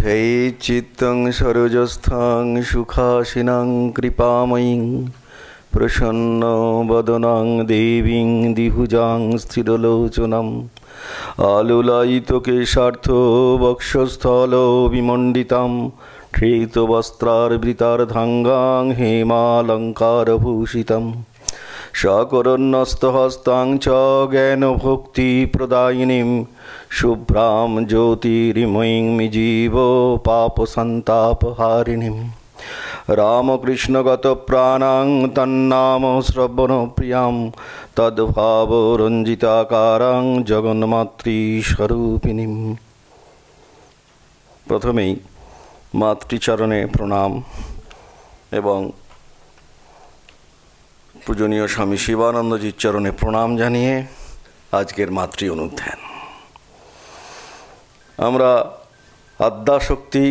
बोधये चित्तं सरोजस्थं सुखासिनां कृपामयीं प्रसन्नवदनां देवीं द्विभुजां स्थिरलोचनाम् आलुलायितकेशार्थो वक्षस्थलो विमण्डितां धृतवस्त्रार्वृतार्धाङ्गां हेमालङ्कारभूषितं सकरन्नस्तहस्तां च ज्ञानभक्तिप्रदायिनीं शुभ्रां ज्योतिर्मयीं जीव पापसन्तापहारिणीं रामकृष्णगतप्राणां तन्नाम श्रवणप्रियां तद्भावरञ्जिताकारां जगन्मातृस्वरूपिणीं। प्रथमेই মাতৃচরণে প্রণাম এবং পূজনীয় স্বামী শিবানন্দজির চরণে প্রণাম জানিয়ে আজকের মাতৃ অনুধ্যান। আমরা আদ্যাশক্তি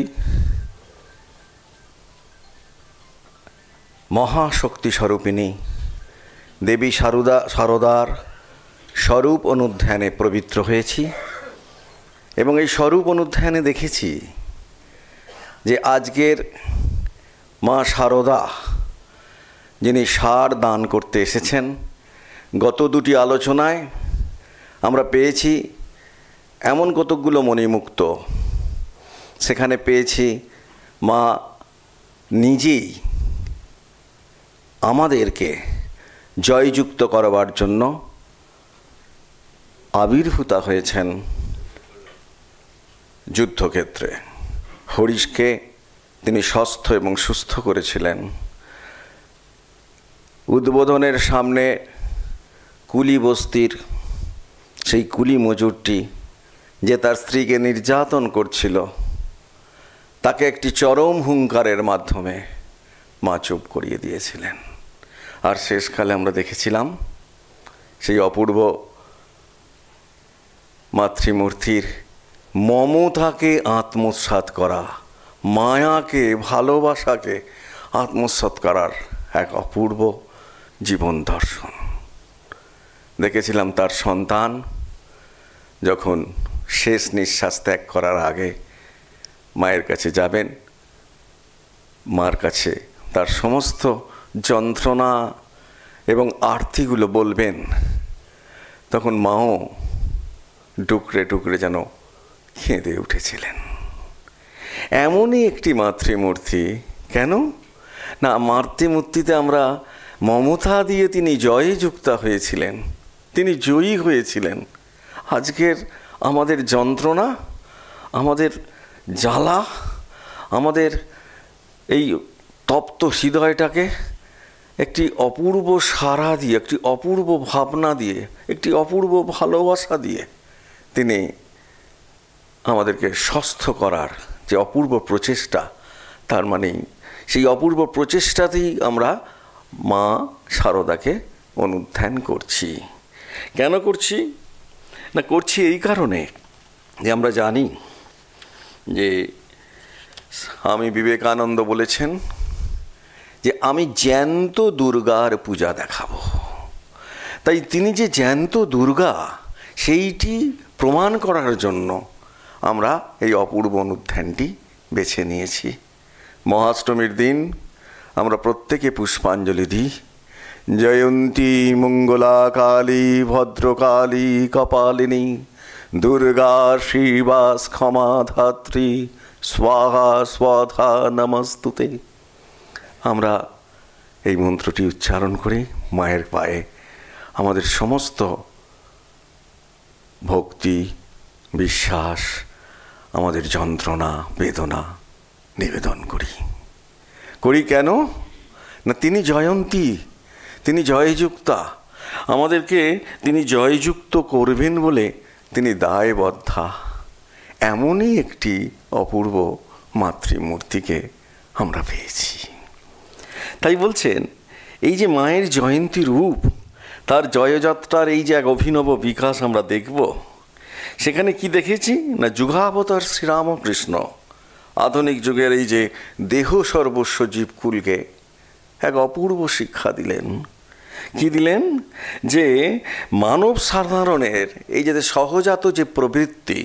মহাশক্তি স্বরূপিণী দেবী সারদার স্বরূপ অনুধ্যানে পবিত্র হয়েছি এবং এই স্বরূপ অনুধ্যানে দেখেছি যে আজকের মা সারদা যিনি সার দান করতে এসেছেন, গত দুটি আলোচনায় আমরা পেয়েছি এমন কতকগুলো মণিমুক্ত, সেখানে পেয়েছি মা নিজেই আমাদেরকে জয়যুক্ত করবার জন্য আবির্ভূতা হয়েছেন যুদ্ধক্ষেত্রে। হরিশকে তিনি স্বস্থ এবং সুস্থ করেছিলেন। উদ্বোধনের সামনে কুলি বস্তির সেই কুলি মজুরটি যে তার স্ত্রীকে নির্যাতন করছিল, তাকে একটি চরম হুঙ্কারের মাধ্যমে মা চুপ করিয়ে দিয়েছিলেন। আর শেষকালে আমরা দেখেছিলাম সেই অপূর্ব মাতৃমূর্তির মমতাকে আত্মসাৎ করা, মায়াকে, ভালোবাসাকে আত্মসাৎ করার এক অপূর্ব জীবন দর্শন দেখেছিলাম। তার সন্তান যখন শেষ নিঃশ্বাস ত্যাগ করার আগে মায়ের কাছে যাবেন, মার কাছে তার সমস্ত যন্ত্রণা এবং আর্তিগুলো বলবেন, তখন মাও টুকরে টুকরে যেন কেঁদে উঠেছিলেন। এমনই একটি মাতৃমূর্তি। কেন না, মাতৃমূর্তিতে আমরা মমতা দিয়ে তিনি জয়যুক্তা হয়েছিলেন, তিনি জয়ী হয়েছিলেন। আজকের আমাদের যন্ত্রণা, আমাদের জ্বালা, আমাদের এই তপ্ত হৃদয়টাকে একটি অপূর্ব সাড়া দিয়ে, একটি অপূর্ব ভাবনা দিয়ে, একটি অপূর্ব ভালোবাসা দিয়ে তিনি আমাদেরকে সুস্থ করার যে অপূর্ব প্রচেষ্টা, তার মানে সেই অপূর্ব প্রচেষ্টাতেই আমরা মা সারদাকে অনুধ্যান করছি। কেন করছি না, করছি এই কারণে যে আমরা জানি যে স্বামী বিবেকানন্দ বলেছেন যে আমি জ্যান্ত দুর্গার পূজা দেখাবো। তাই তিনি যে জ্যান্ত দুর্গা, সেইটি প্রমাণ করার জন্য আমরা এই অপূর্ব অনুধ্যানটি বেছে নিয়েছি। মহাষ্টমীর দিন আমরা প্রত্যেকে পুষ্পাঞ্জলি দিই। জয়ন্তী মঙ্গলা কালী ভদ্রকালী কপালিনী দুর্গা শিবা ক্ষমা ধাত্রী স্বাহা স্বাধা নমস্তুতে। আমরা এই মন্ত্রটি উচ্চারণ করে মায়ের পায়ে আমাদের সমস্ত ভক্তি, বিশ্বাস, আমাদের যন্ত্রণা, বেদনা নিবেদন করি। কেন না, তিনি জয়ন্তী, তিনি জয়যুক্তা। আমাদেরকে তিনি জয়যুক্ত করবেন বলে তিনি দায়বদ্ধা। এমনই একটি অপূর্ব মাতৃমূর্তিকে আমরা পেয়েছি। তাই বলছেন এই যে মায়ের জয়ন্তী রূপ, তার জয়যাত্রার এই যে এক অভিনব বিকাশ আমরা দেখব, সেখানে কি দেখেছি না, যুগাবতার শ্রীরামকৃষ্ণ আধুনিক যুগের এই যে দেহ সর্বস্ব জীবকুলকে এক অপূর্ব শিক্ষা দিলেন। কি দিলেন? যে মানব সাধারণের এই যে সহজাত যে প্রবৃত্তি,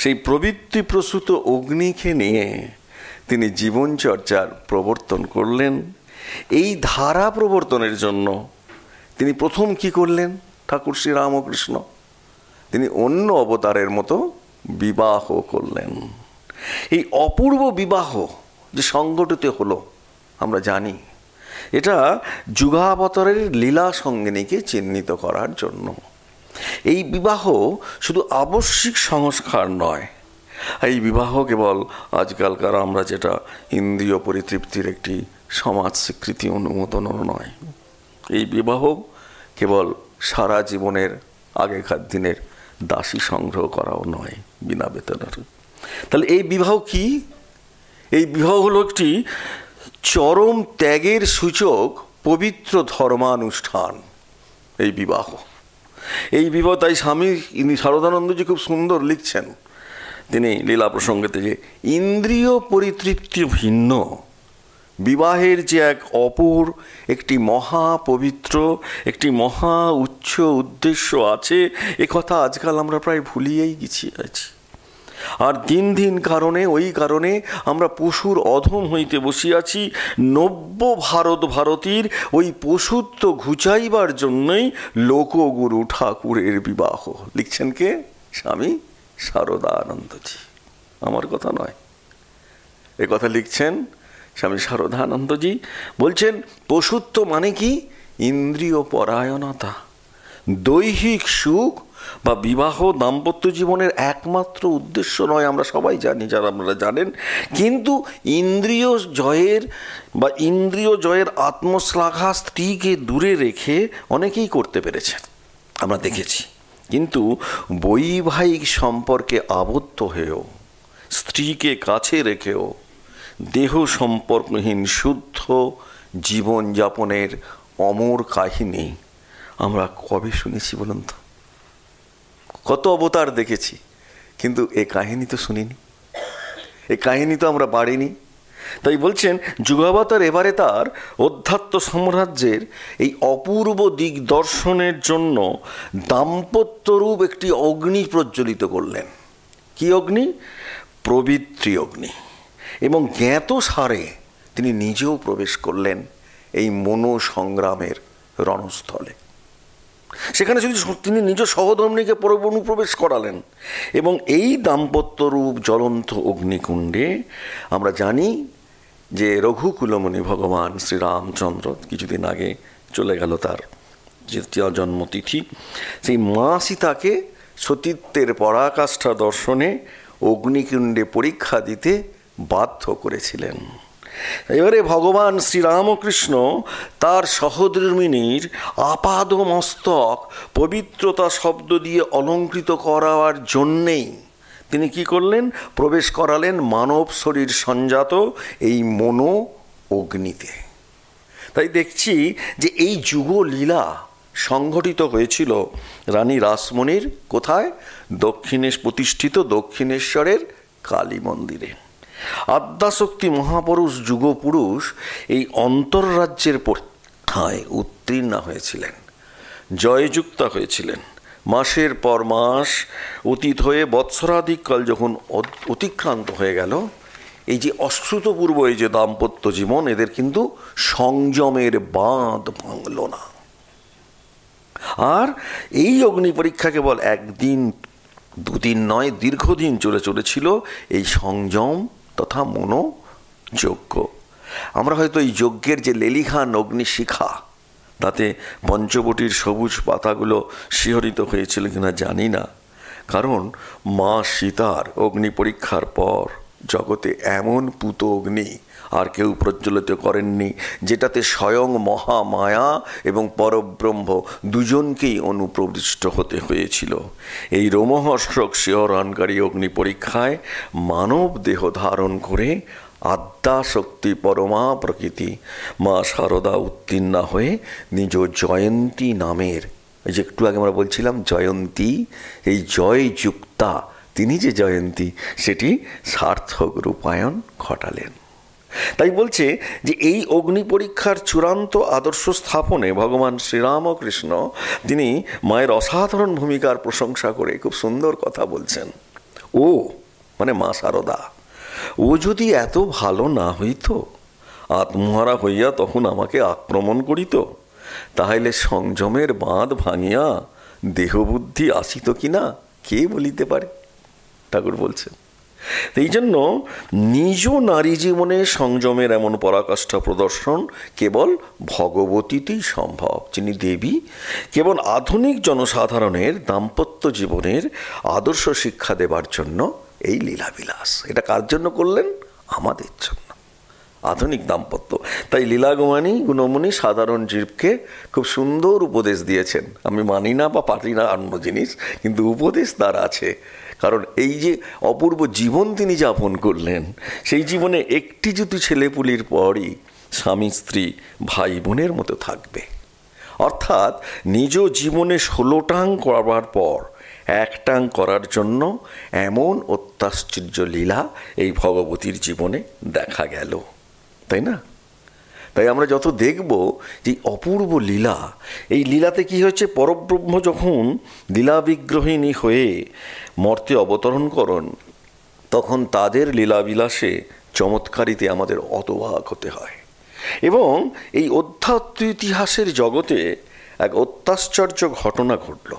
সেই প্রবৃত্তি প্রসূত অগ্নিকে নিয়ে তিনি জীবনচর্চার প্রবর্তন করলেন। এই ধারা প্রবর্তনের জন্য তিনি প্রথম কি করলেন? ঠাকুর শ্রী রামকৃষ্ণ তিনি অন্য অবতারের মতো বিবাহ করলেন। এই অপূর্ব বিবাহ যে সংগঠিত হলো আমরা জানি, এটা যুগাবতারের লীলা সঙ্গিনীকে চিহ্নিত করার জন্য। এই বিবাহ শুধু আবশ্যিক সংস্কার নয়, এই বিবাহ কেবল আজকালকার আমরা যেটা ইন্দ্রিয় পরিতৃপ্তির একটি সমাজ স্বীকৃতি অনুমোদনও নয়। এই বিবাহ কেবল সারা জীবনের আগেকার দিনের দাসী সংগ্রহ করাও নয় বিনা বেতনের। তাহলে এই বিবাহ কি? এই বিবাহ হলো একটি চরম ত্যাগের সূচক পবিত্র ধর্মানুষ্ঠান। এই বিবাহ তাই স্বামী শারদানন্দজি খুব সুন্দর লিখছেন তিনি লীলা প্রসঙ্গেতে, যে ইন্দ্রিয় পরিতৃপ্তি ভিন্ন বিবাহের যে এক অপর একটি মহা পবিত্র একটি মহা উচ্চ উদ্দেশ্য আছে, এ কথা আজকাল আমরা প্রায় ভুলিয়েই গেছি। আর দিন দিন ওই কারণে আমরা পশুর অধম হইতে বসিয়াছি। নব্য ভারতীর ওই পশুত্ব ঘুচাইবার জন্যই লোকগুরু ঠাকুরের বিবাহ। লিখছেন কে? স্বামী শারদানন্দজি, আমার কথা নয়, এ কথা লিখছেন স্বামী শারদানন্দজি। বলছেন পশুত্ব মানে কি? ইন্দ্রিয় পরায়ণতা। দৈহিক সুখ বা বিবাহ দাম্পত্য জীবনের একমাত্র উদ্দেশ্য নয়, আমরা সবাই জানি, যারা আপনারা জানেন। কিন্তু ইন্দ্রিয় জয়ের আত্মশ্লাঘা স্ত্রীকে দূরে রেখে অনেকেই করতে পেরেছেন, আমরা দেখেছি। কিন্তু বৈবাহিক সম্পর্কে আবদ্ধ হয়েও, স্ত্রীকে কাছে রেখেও দেহ সম্পর্কহীন শুদ্ধ জীবনযাপনের অমর কাহিনী আমরা কবে শুনেছি বলুন তো? কত অবতার দেখেছি, কিন্তু এ কাহিনী তো শুনিনি, এ কাহিনী তো আমরা পারিনি। তাই বলছেন যুগাবতার এবারে তার অধ্যাত্ম সাম্রাজ্যের এই অপূর্ব দিক দর্শনের জন্য দাম্পত্যরূপ একটি অগ্নি প্রজ্বলিত করলেন। কি অগ্নি? প্রবৃত্তি অগ্নি। এবং জ্ঞাত সারে তিনি নিজেও প্রবেশ করলেন এই মনোসংগ্রামের রণস্থলে। সেখানে যদি তিনি নিজ সহধর্মিণীকে অনুপ্রবেশ করালেন। এবং এই দাম্পত্যরূপ জ্বলন্ত অগ্নিকুণ্ডে আমরা জানি যে রঘুকুলমণি ভগবান শ্রীরামচন্দ্র কিছুদিন আগে চলে গেল, তার জন্মতিথি, সেই মা সীতাকে সতীত্বের পরাকাষ্ঠা দর্শনে অগ্নিকুণ্ডে পরীক্ষা দিতে বাধ্য করেছিলেন। এবারে ভগবান শ্রীরামকৃষ্ণ তার সহধর্মিণীর আপাদ মস্তক পবিত্রতা শব্দ দিয়ে অলঙ্কৃত করার জন্যেই তিনি কি করলেন? প্রবেশ করালেন মানব শরীর সঞ্জাত এই মনো অগ্নিতে। তাই দেখছি যে এই যুগলীলা সংঘটিত হয়েছিল রানী রাসমণির কোথায়? প্রতিষ্ঠিত দক্ষিণেশ্বরের কালী মন্দিরে। আদ্যাশক্তি মহাপুরুষ যুগপুরুষ এই অন্তর্রাজ্যের পরীক্ষায় উত্তীর্ণা হয়েছিলেন, জয়যুক্তা হয়েছিলেন। মাসের পর মাস অতীত হয়ে বৎসরাধিককাল যখন অতিক্রান্ত হয়ে গেল, এই যে অশ্রুতপূর্ব এই যে দাম্পত্য জীবন, এদের কিন্তু সংযমের বাঁধ ভাঙল না। আর এই অগ্নি পরীক্ষা কেবল একদিন দুদিন নয়, দীর্ঘদিন চলেছিল এই সংযম তথা মনোযজ্ঞ। আমরা হয়তো এই যজ্ঞের যে লেলিখান অগ্নিশিখা, তাতে পঞ্চবটির সবুজ পাতাগুলো শিহরিত হয়েছিল কিনা জানি না, কারণ মা সীতার অগ্নি পরীক্ষার পর জগতে এমন পুত অগ্নি আর কেউ প্রজ্বলিত করেননি, যেটাতে স্বয়ং মহামায়া এবং পরব্রহ্ম দুজনকেই অনুপ্রবিষ্ট হতে হয়েছিল। এই রোমহর্ষক শিহরণকারী অগ্নি পরীক্ষায় মানব দেহ ধারণ করে আদ্যাশক্তি পরমা প্রকৃতি মা শারদা উত্তীর্ণা হয়ে নিজ জয়ন্তী নামের, এই যে একটু আগে আমরা বলছিলাম জয়ন্তী, এই জয়যুক্তা তিনি যে জয়ন্তী সেটি সার্থক রূপায়ণ ঘটালেন। তাই বলছে যে এই অগ্নি পরীক্ষার চূড়ান্ত আদর্শ স্থাপনে ভগবান শ্রীরামকৃষ্ণ তিনি মায়ের অসাধারণ ভূমিকার প্রশংসা করে খুব সুন্দর কথা বলছেন। ও মানে মা শারদা, ও যদি এত ভালো না হইতো, আত্মহারা হইয়া তখন আমাকে আক্রমণ করিত, তাহলে সংযমের বাঁধ ভাঙিয়া দেহবুদ্ধি আসিত কিনা কে বলিতে পারে। ঠাকুর বলছেন এই জন্য নিজ নারী জীবনে সংযমের এমন পরাকাষ্ঠা প্রদর্শন কেবল ভগবতীতেই সম্ভব, যিনি দেবী। কেবল আধুনিক জনসাধারণের দাম্পত্য জীবনের আদর্শ শিক্ষা দেবার জন্য এই লীলাবিলাস। এটা কার জন্য করলেন? আমাদের জন্য, আধুনিক দাম্পত্য। তাই লীলাগমানী গুণমণি সাধারণ জীবকে খুব সুন্দর উপদেশ দিয়েছেন। আমি মানি না বা পারি না অন্য জিনিস, কিন্তু উপদেশ তার আছে। কারণ এই যে অপূর্ব জীবন তিনি যাপন করলেন, সেই জীবনে একটি যদি ছেলেপুলির পরই স্বামী স্ত্রী ভাই বোনের মতো থাকবে। অর্থাৎ নিজ জীবনে 16টাং করবার পর 1টাং করার জন্য এমন অত্যাশ্চর্য লীলা এই ভগবতীর জীবনে দেখা গেল, তাই না? তাই আমরা যত দেখব যে অপূর্ব লীলা, এই লীলাতে কি হয়েছে, পরব্রহ্ম যখন লীলা বিগ্রহিণী হয়ে মর্তে অবতরণ করেন, তখন তাদের লীলাবিলাসে চমৎকারিতে আমাদের অতবাক হতে হয়। এবং এই অধ্যাত্ম ইতিহাসের জগতে এক অত্যাশ্চর্য ঘটনা ঘটল।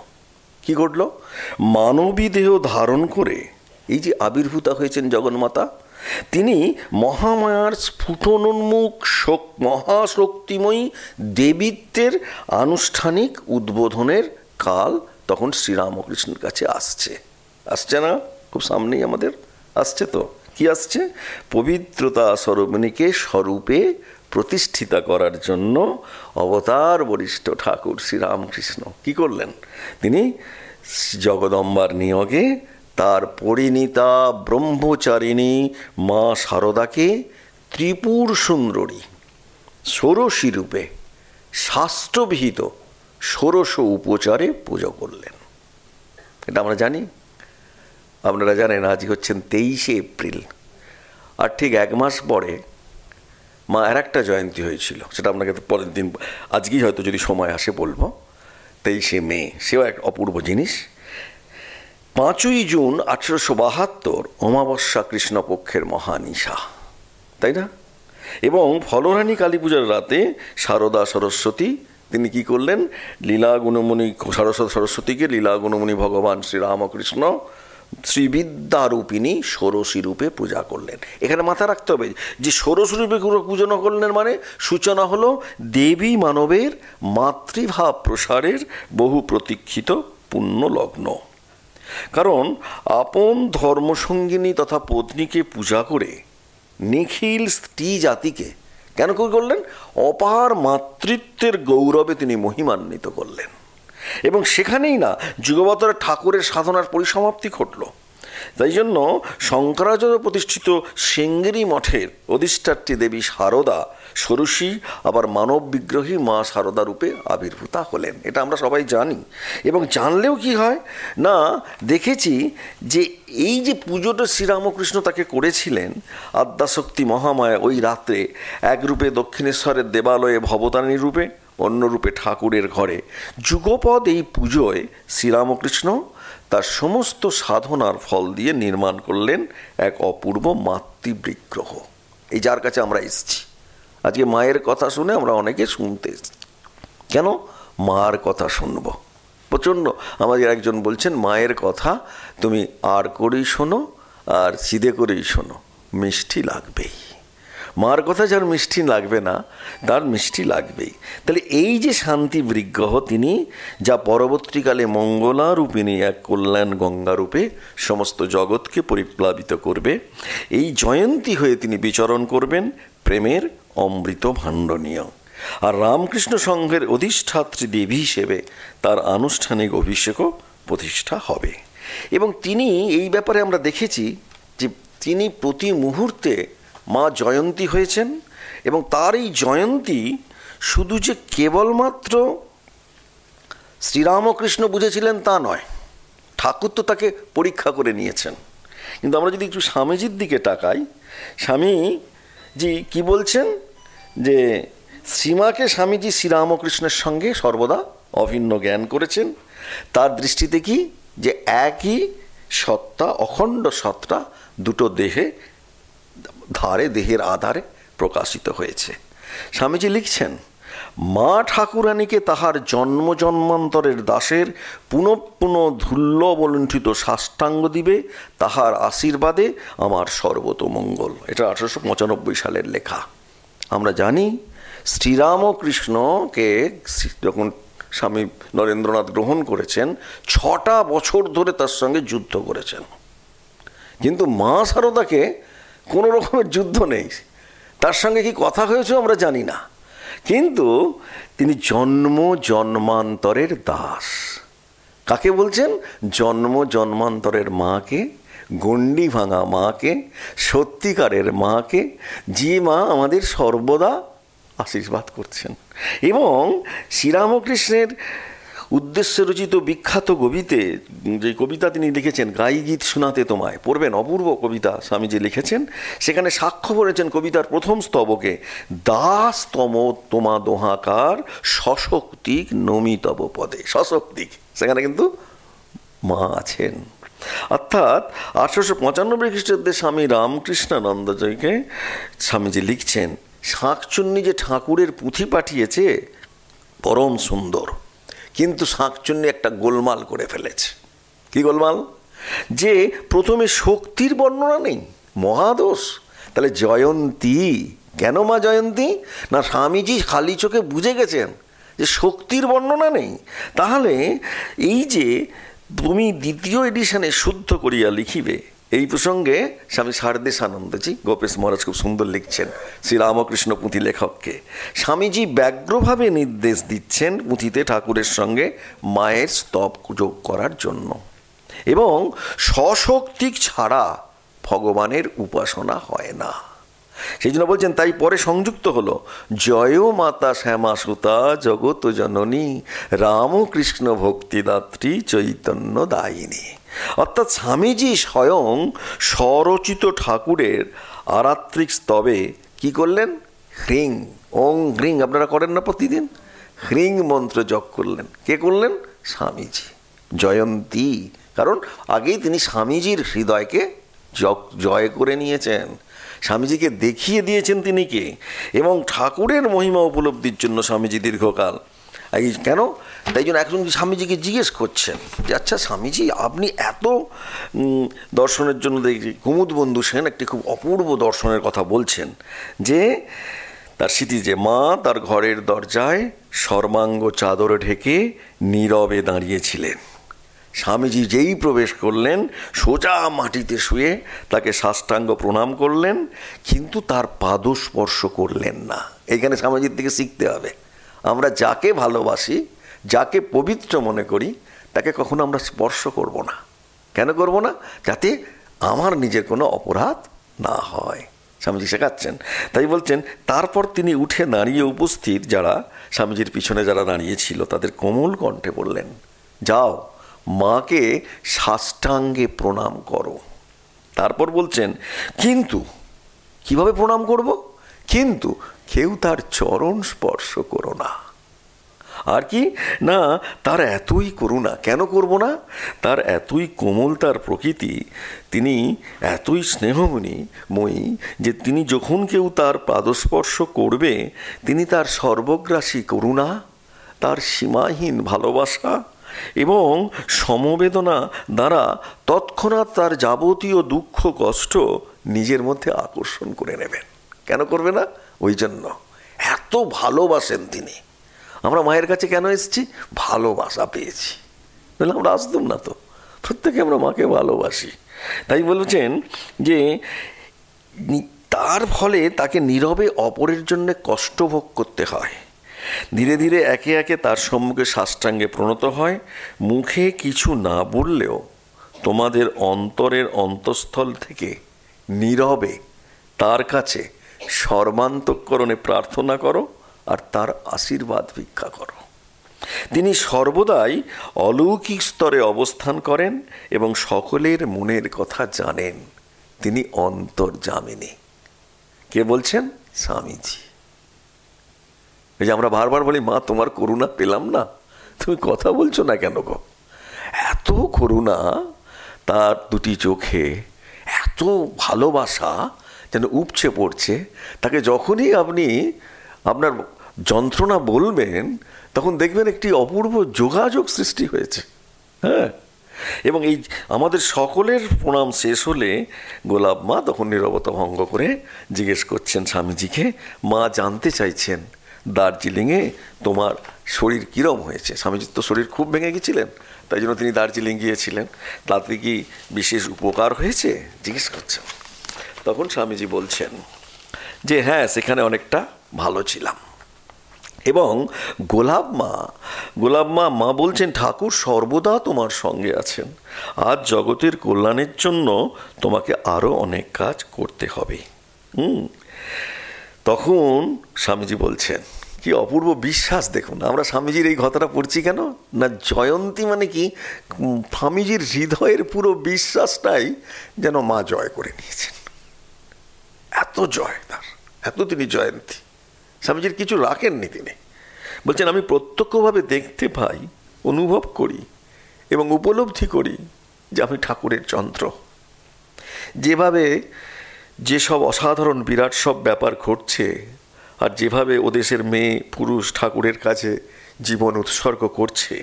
কি ঘটল? মানবী দেহ ধারণ করে এই যে আবির্ভূতা হয়েছেন জগন্মাতা, তিনি মহামায়ার স্ফুটনোন্মুখ মহাশক্তিময়ী দেবীত্বের আনুষ্ঠানিক উদ্বোধনের কাল তখন শ্রীরামকৃষ্ণের কাছে আসছে না? খুব সামনেই আমাদের আসছে। তো কি আসছে? পবিত্রতা স্বরূপিণীকে স্বরূপে প্রতিষ্ঠিতা করার জন্য অবতার বরিষ্ঠ ঠাকুর শ্রীরামকৃষ্ণ কি করলেন? তিনি জগদম্বার নিয়োগে তার পরিণীতা ব্রহ্মচারিণী মা শারদাকে ত্রিপুর সুন্দরী ষোড়শী রূপে শাস্ত্রবিহিত ষোড়শ উপচারে পুজো করলেন। এটা আমরা জানি। আপনারা জানেন আজ হচ্ছেন 23শে এপ্রিল, আর ঠিক 1 মাস পরে মা আর একটা জয়ন্তী হয়েছিল, সেটা আপনাকে পরের দিন, আজকেই হয়তো যদি সময় আসে বলবো। 23শে মে, সেও এক অপূর্ব জিনিস। 5ই জুন 1872 অমাবস্যা কৃষ্ণপক্ষের মহানিশা, তাই না? এবং ফলরানী কালী পূজার রাতে শারদা সরস্বতী তিনি কি করলেন? লীলা গুণমণি সরস্বতীকে লীলা গুণমণি ভগবান শ্রীরামকৃষ্ণ শ্রীবিদ্যারূপিণী ষোড়শী রূপে পূজা করলেন। এখানে মাথা রাখতে হবে যে ষোড়শী রূপে পূজা করলেন মানে সূচনা হলো দেবী মানবের মাতৃভাব প্রসারের বহু প্রতীক্ষিত পুণ্য লগ্ন। কারণ আপন ধর্মসঙ্গিনী তথা পত্নীকে পূজা করে নিখিল স্ত্রী জাতিকে কেন করলেন? অপার মাতৃত্বের গৌরবে তিনি মহিমান্বিত করলেন। এবং সেখানেই না যুগবতরে ঠাকুরের সাধনার পরিসমাপ্তি ঘটল। তাই জন্য শঙ্করাচার্য প্রতিষ্ঠিত শৃঙ্গেরি মঠের অধিষ্ঠাত্রী দেবী শারদা ষোড়শী আবার মানব বিগ্রহী মা শারদা রূপে আবির্ভূতা হলেন। এটা আমরা সবাই জানি। এবং জানলেও কি হয় না, দেখেছি যে এই যে পুজোটা শ্রীরামকৃষ্ণ তাকে করেছিলেন আদ্যাশক্তি মহামায়া, ওই রাত্রে এক রূপে দক্ষিণেশ্বরের দেবালয়ে ভবতারিণী রূপে, অন্য রূপে ঠাকুরের ঘরে যুগপদ এই পুজোয় শ্রীরামকৃষ্ণ তার সমস্ত সাধনার ফল দিয়ে নির্মাণ করলেন এক অপূর্ব মাতৃবিগ্রহ। এই যার কাছে আমরা এসেছি আজকে, মায়ের কথা শুনে আমরা অনেকে শুনতে এসেছি। কেন? মার কথা শুনব। প্রচণ্ড আমাদের একজন বলছেন, মায়ের কথা তুমি আর করেই শোনো আর চিদে করেই শোনো, মিষ্টি লাগবেই। মার কথা যার মিষ্টি লাগবে না তার মিষ্টি লাগবেই। তাহলে এই যে শান্তি বিগ্রহ তিনি, যা পরবর্তীকালে মঙ্গলা রূপিণী এক কল্যাণ গঙ্গা রূপে সমস্ত জগৎকে পরিপ্লাবিত করবে, এই জয়ন্তী হয়ে তিনি বিচরণ করবেন প্রেমের অমৃত ভাণ্ড নিয়ে। আর রামকৃষ্ণ সংঘের অধিষ্ঠাত্রী দেবী হিসেবে তার আনুষ্ঠানিক অভিষেকও প্রতিষ্ঠা হবে। এবং তিনি এই ব্যাপারে আমরা দেখেছি যে তিনি প্রতি মুহূর্তে মা জয়ন্তী হয়েছেন। এবং তার এই জয়ন্তী শুধু যে কেবলমাত্র শ্রীরামকৃষ্ণ বুঝেছিলেন তা নয়, ঠাকুর তো তাকে পরীক্ষা করে নিয়েছেন। কিন্তু আমরা যদি একটু স্বামীজির দিকে তাকাই, স্বামীজি কি বলছেন যে শ্রীমাকে স্বামীজি শ্রীরামকৃষ্ণের সঙ্গে সর্বদা অভিন্ন জ্ঞান করেছেন। তার দৃষ্টিতে কি যে একই সত্তা, অখণ্ড সত্তা দুটো দেহের আধারে প্রকাশিত হয়েছে। স্বামীজি লিখছেন, মা ঠাকুরানীকে তাহার জন্ম জন্মান্তরের দাসের পুনঃ পুনঃ ধুল্যবলুণ্ঠিত সাষ্টাঙ্গ দিবে, তাহার আশীর্বাদে আমার সর্বতোমঙ্গল। এটা 1895 সালের লেখা। আমরা জানি শ্রীরামকৃষ্ণকে যখন স্বামী নরেন্দ্রনাথ গ্রহণ করেছেন, 6টা বছর ধরে তার সঙ্গে যুদ্ধ করেছেন, কিন্তু মা শারদাকে কোনো রকমের যুদ্ধ নেই। তার সঙ্গে কি কথা হয়েছে আমরা জানি না, কিন্তু তিনি জন্ম জন্মান্তরের দাস। কাকে বলছেন? জন্ম জন্মান্তরের মাকে, গণ্ডি ভাঙা মাকে, সত্যিকারের মাকে, যে মা আমাদের সর্বদা আশীর্বাদ করছেন। এবং শ্রীরামকৃষ্ণের উদ্দেশ্যে রচিত বিখ্যাত কবিতে, যে কবিতা তিনি লিখেছেন, গাই গীত শোনাতে তোমায়, পড়বেন, অপূর্ব কবিতা স্বামীজি লিখেছেন। সেখানে সাক্ষ্য করেছেন কবিতার প্রথম স্তবকে, দাস তম তোমা দোহাকার সশক্তিক নমিতব পদে। সশক্তিক, সেখানে কিন্তু মা আছেন। অর্থাৎ 1895 খ্রিস্টাব্দে স্বামী রামকৃষ্ণানন্দজীকে স্বামীজি লিখছেন, শাঁকচুন্নি যে ঠাকুরের পুঁথি পাঠিয়েছে পরম সুন্দর, কিন্তু শাঁকচুন্নি একটা গোলমাল করে ফেলেছে। কি গোলমাল? যে প্রথমে শক্তির বর্ণনা নেই, মহাদোষ। তাহলে জয়ন্তী কেন? মা জয়ন্তী না, স্বামীজি খালি চোখে বুঝে গেছেন যে শক্তির বর্ণনা নেই। তাহলে এই যে তুমি দ্বিতীয় এডিশনে শুদ্ধ করিয়া লিখিবে, এই প্রসঙ্গে স্বামী সারদেশানন্দজি, গোপেশ মহারাজ খুব সুন্দর লিখছেন শ্রীরামকৃষ্ণ পুঁথি লেখককে। স্বামীজি ব্যগ্রভাবে নির্দেশ দিচ্ছেন পুঁথিতে ঠাকুরের সঙ্গে মায়ের স্তব যোগ করার জন্য, এবং সশক্তিক ছাড়া ভগবানের উপাসনা হয় না। সেই জন্য বলছেন, তাই পরে সংযুক্ত হলো, জয় মাতা শ্যামা সুতা জগৎ জননী রামকৃষ্ণ ভক্তিদাত্রী চৈতন্য দায়িনী। অর্থাৎ স্বামীজি স্বয়ং স্বরচিত ঠাকুরের আরাত্রিক স্তবে কি করলেন? হ্রিং ওং হ্রিং, আপনারা করেন না প্রতিদিন? হ্রিং মন্ত্র জপ করলেন। কে করলেন? স্বামীজি। জয়ন্তী, কারণ আগেই তিনি স্বামীজির হৃদয়কে জয় করে নিয়েছেন, স্বামীজিকে দেখিয়ে দিয়েছেন তিনি কে। এবং ঠাকুরের মহিমা উপলব্ধির জন্য স্বামীজি দীর্ঘকাল এই কেন, তাই জন্য একজন স্বামীজিকে জিজ্ঞেস করছেন যে, আচ্ছা স্বামীজি, আপনি এত দর্শনের জন্য দেখি, কুমুদবন্ধু সেন একটি খুব অপূর্ব দর্শনের কথা বলছেন, যে তার স্মৃতি, যে মা তার ঘরের দরজায় সর্বাঙ্গ চাদরে ঢেকে নীরবে দাঁড়িয়েছিলেন। স্বামীজি যেই প্রবেশ করলেন, সোজা মাটিতে শুয়ে তাকে সাষ্টাঙ্গ প্রণাম করলেন, কিন্তু তার পাদস্পর্শ করলেন না। এখানে স্বামীজির থেকে শিখতে হবে। আমরা যাকে ভালোবাসি, যাকে পবিত্র মনে করি, তাকে কখনো আমরা স্পর্শ করব না। কেন করব না? যাতে আমার নিজের কোনো অপরাধ না হয়, স্বামীজি শেখাচ্ছেন। তাই বলছেন, তারপর তিনি উঠে দাঁড়িয়ে উপস্থিত যারা স্বামীজির পিছনে যারা দাঁড়িয়েছিল তাদের কোমল কণ্ঠে বললেন, যাও মাকে সাষ্টাঙ্গে প্রণাম করো। তারপর বলছেন, কিন্তু কিভাবে প্রণাম করব? কিন্তু কেউ তার চরণ স্পর্শ করো না। আর কি না, তার এতই করুণা। কেন করব না? তার এতই কোমল তার প্রকৃতি, তিনি এতই স্নেহময়ী যে তিনি যখন কেউ তার পাদস্পর্শ করবে, তিনি তার সর্বগ্রাসী করুণা, তার সীমাহীন ভালোবাসা এবং সমবেদনা দ্বারা তৎক্ষণাৎ তার যাবতীয় দুঃখ কষ্ট নিজের মধ্যে আকর্ষণ করে নেবেন। কেন করবে না? ওই জন্য এত ভালোবাসেন তিনি। আমরা মায়ের কাছে কেন এসেছি? ভালোবাসা পেয়েছি, তাহলে আমরা আসতাম না তো। প্রত্যেকে আমরা মাকে ভালোবাসি। তাই বলছেন যে তার ফলে তাকে নীরবে অপরের জন্য কষ্ট ভোগ করতে হয়। ধীরে ধীরে একে একে তার সম্মুখে সাষ্টাঙ্গে প্রণত হয়। মুখে কিছু না বললেও তোমাদের অন্তরের অন্তঃস্থল থেকে নীরবে তার কাছে সর্বান্তঃকরণে প্রার্থনা করো আর তার আশীর্বাদ ভিক্ষা করো। তিনি সর্বদাই অলৌকিক স্তরে অবস্থান করেন এবং সকলের মনের কথা জানেন। তিনি অন্তর্যামিনী। কে বলছেন? স্বামীজি। এই যে আমরা বারবার বলি, মা তোমার করুণা পেলাম না, তুমি কথা বলছো না কেন গো? এত করুণা তার দুটি চোখে এত ভালোবাসা যেন উপচে পড়ছে। তাকে যখনই আপনি আপনার যন্ত্রণা বলবেন তখন দেখবেন একটি অপূর্ব যোগাযোগ সৃষ্টি হয়েছে। হ্যাঁ, এবং এই আমাদের সকলের প্রণাম শেষ হলে গোলাপ মা তখন নীরবতা ভঙ্গ করে জিজ্ঞেস করছেন স্বামীজিকে, মা জানতে চাইছেন দার্জিলিংয়ে তোমার শরীর কীরম হয়েছে। স্বামীজির তো শরীর খুব ভেঙে গেছিলেন, তাই জন্য তিনি দার্জিলিং গিয়েছিলেন, তাতে কি বিশেষ উপকার হয়েছে জিজ্ঞেস করছেন। তখন স্বামীজি বলছেন যে হ্যাঁ, সেখানে অনেকটা ভালো ছিলাম। এবং গোলাপ মা বলছেন, ঠাকুর সর্বদা তোমার সঙ্গে আছেন, আজ জগতের কল্যাণের জন্য তোমাকে আরও অনেক কাজ করতে হবে। তখন স্বামীজি বলছেন, কি অপূর্ব বিশ্বাস দেখুন। আমরা স্বামীজির এই কথাটা পড়ছি কেন না, জয়ন্তী মানে কি স্বামীজির হৃদয়ের পুরো বিশ্বাসটাই যেন মা জয় করে নিয়েছেন। এত জয় তার, এত তিনি জয়ন্তী, স্বামীজির কিছু রাখেননি তিনি। বলছেন, আমি প্রত্যক্ষভাবে দেখতে পাই, অনুভব করি এবং উপলব্ধি করি যে আমি ঠাকুরের যন্ত্র। যেভাবে যেসব অসাধারণ বিরাট সব ব্যাপার ঘটছে, আর যেভাবে ওদেশের মেয়ে পুরুষ ঠাকুরের কাছে জীবন উৎসর্গ করছে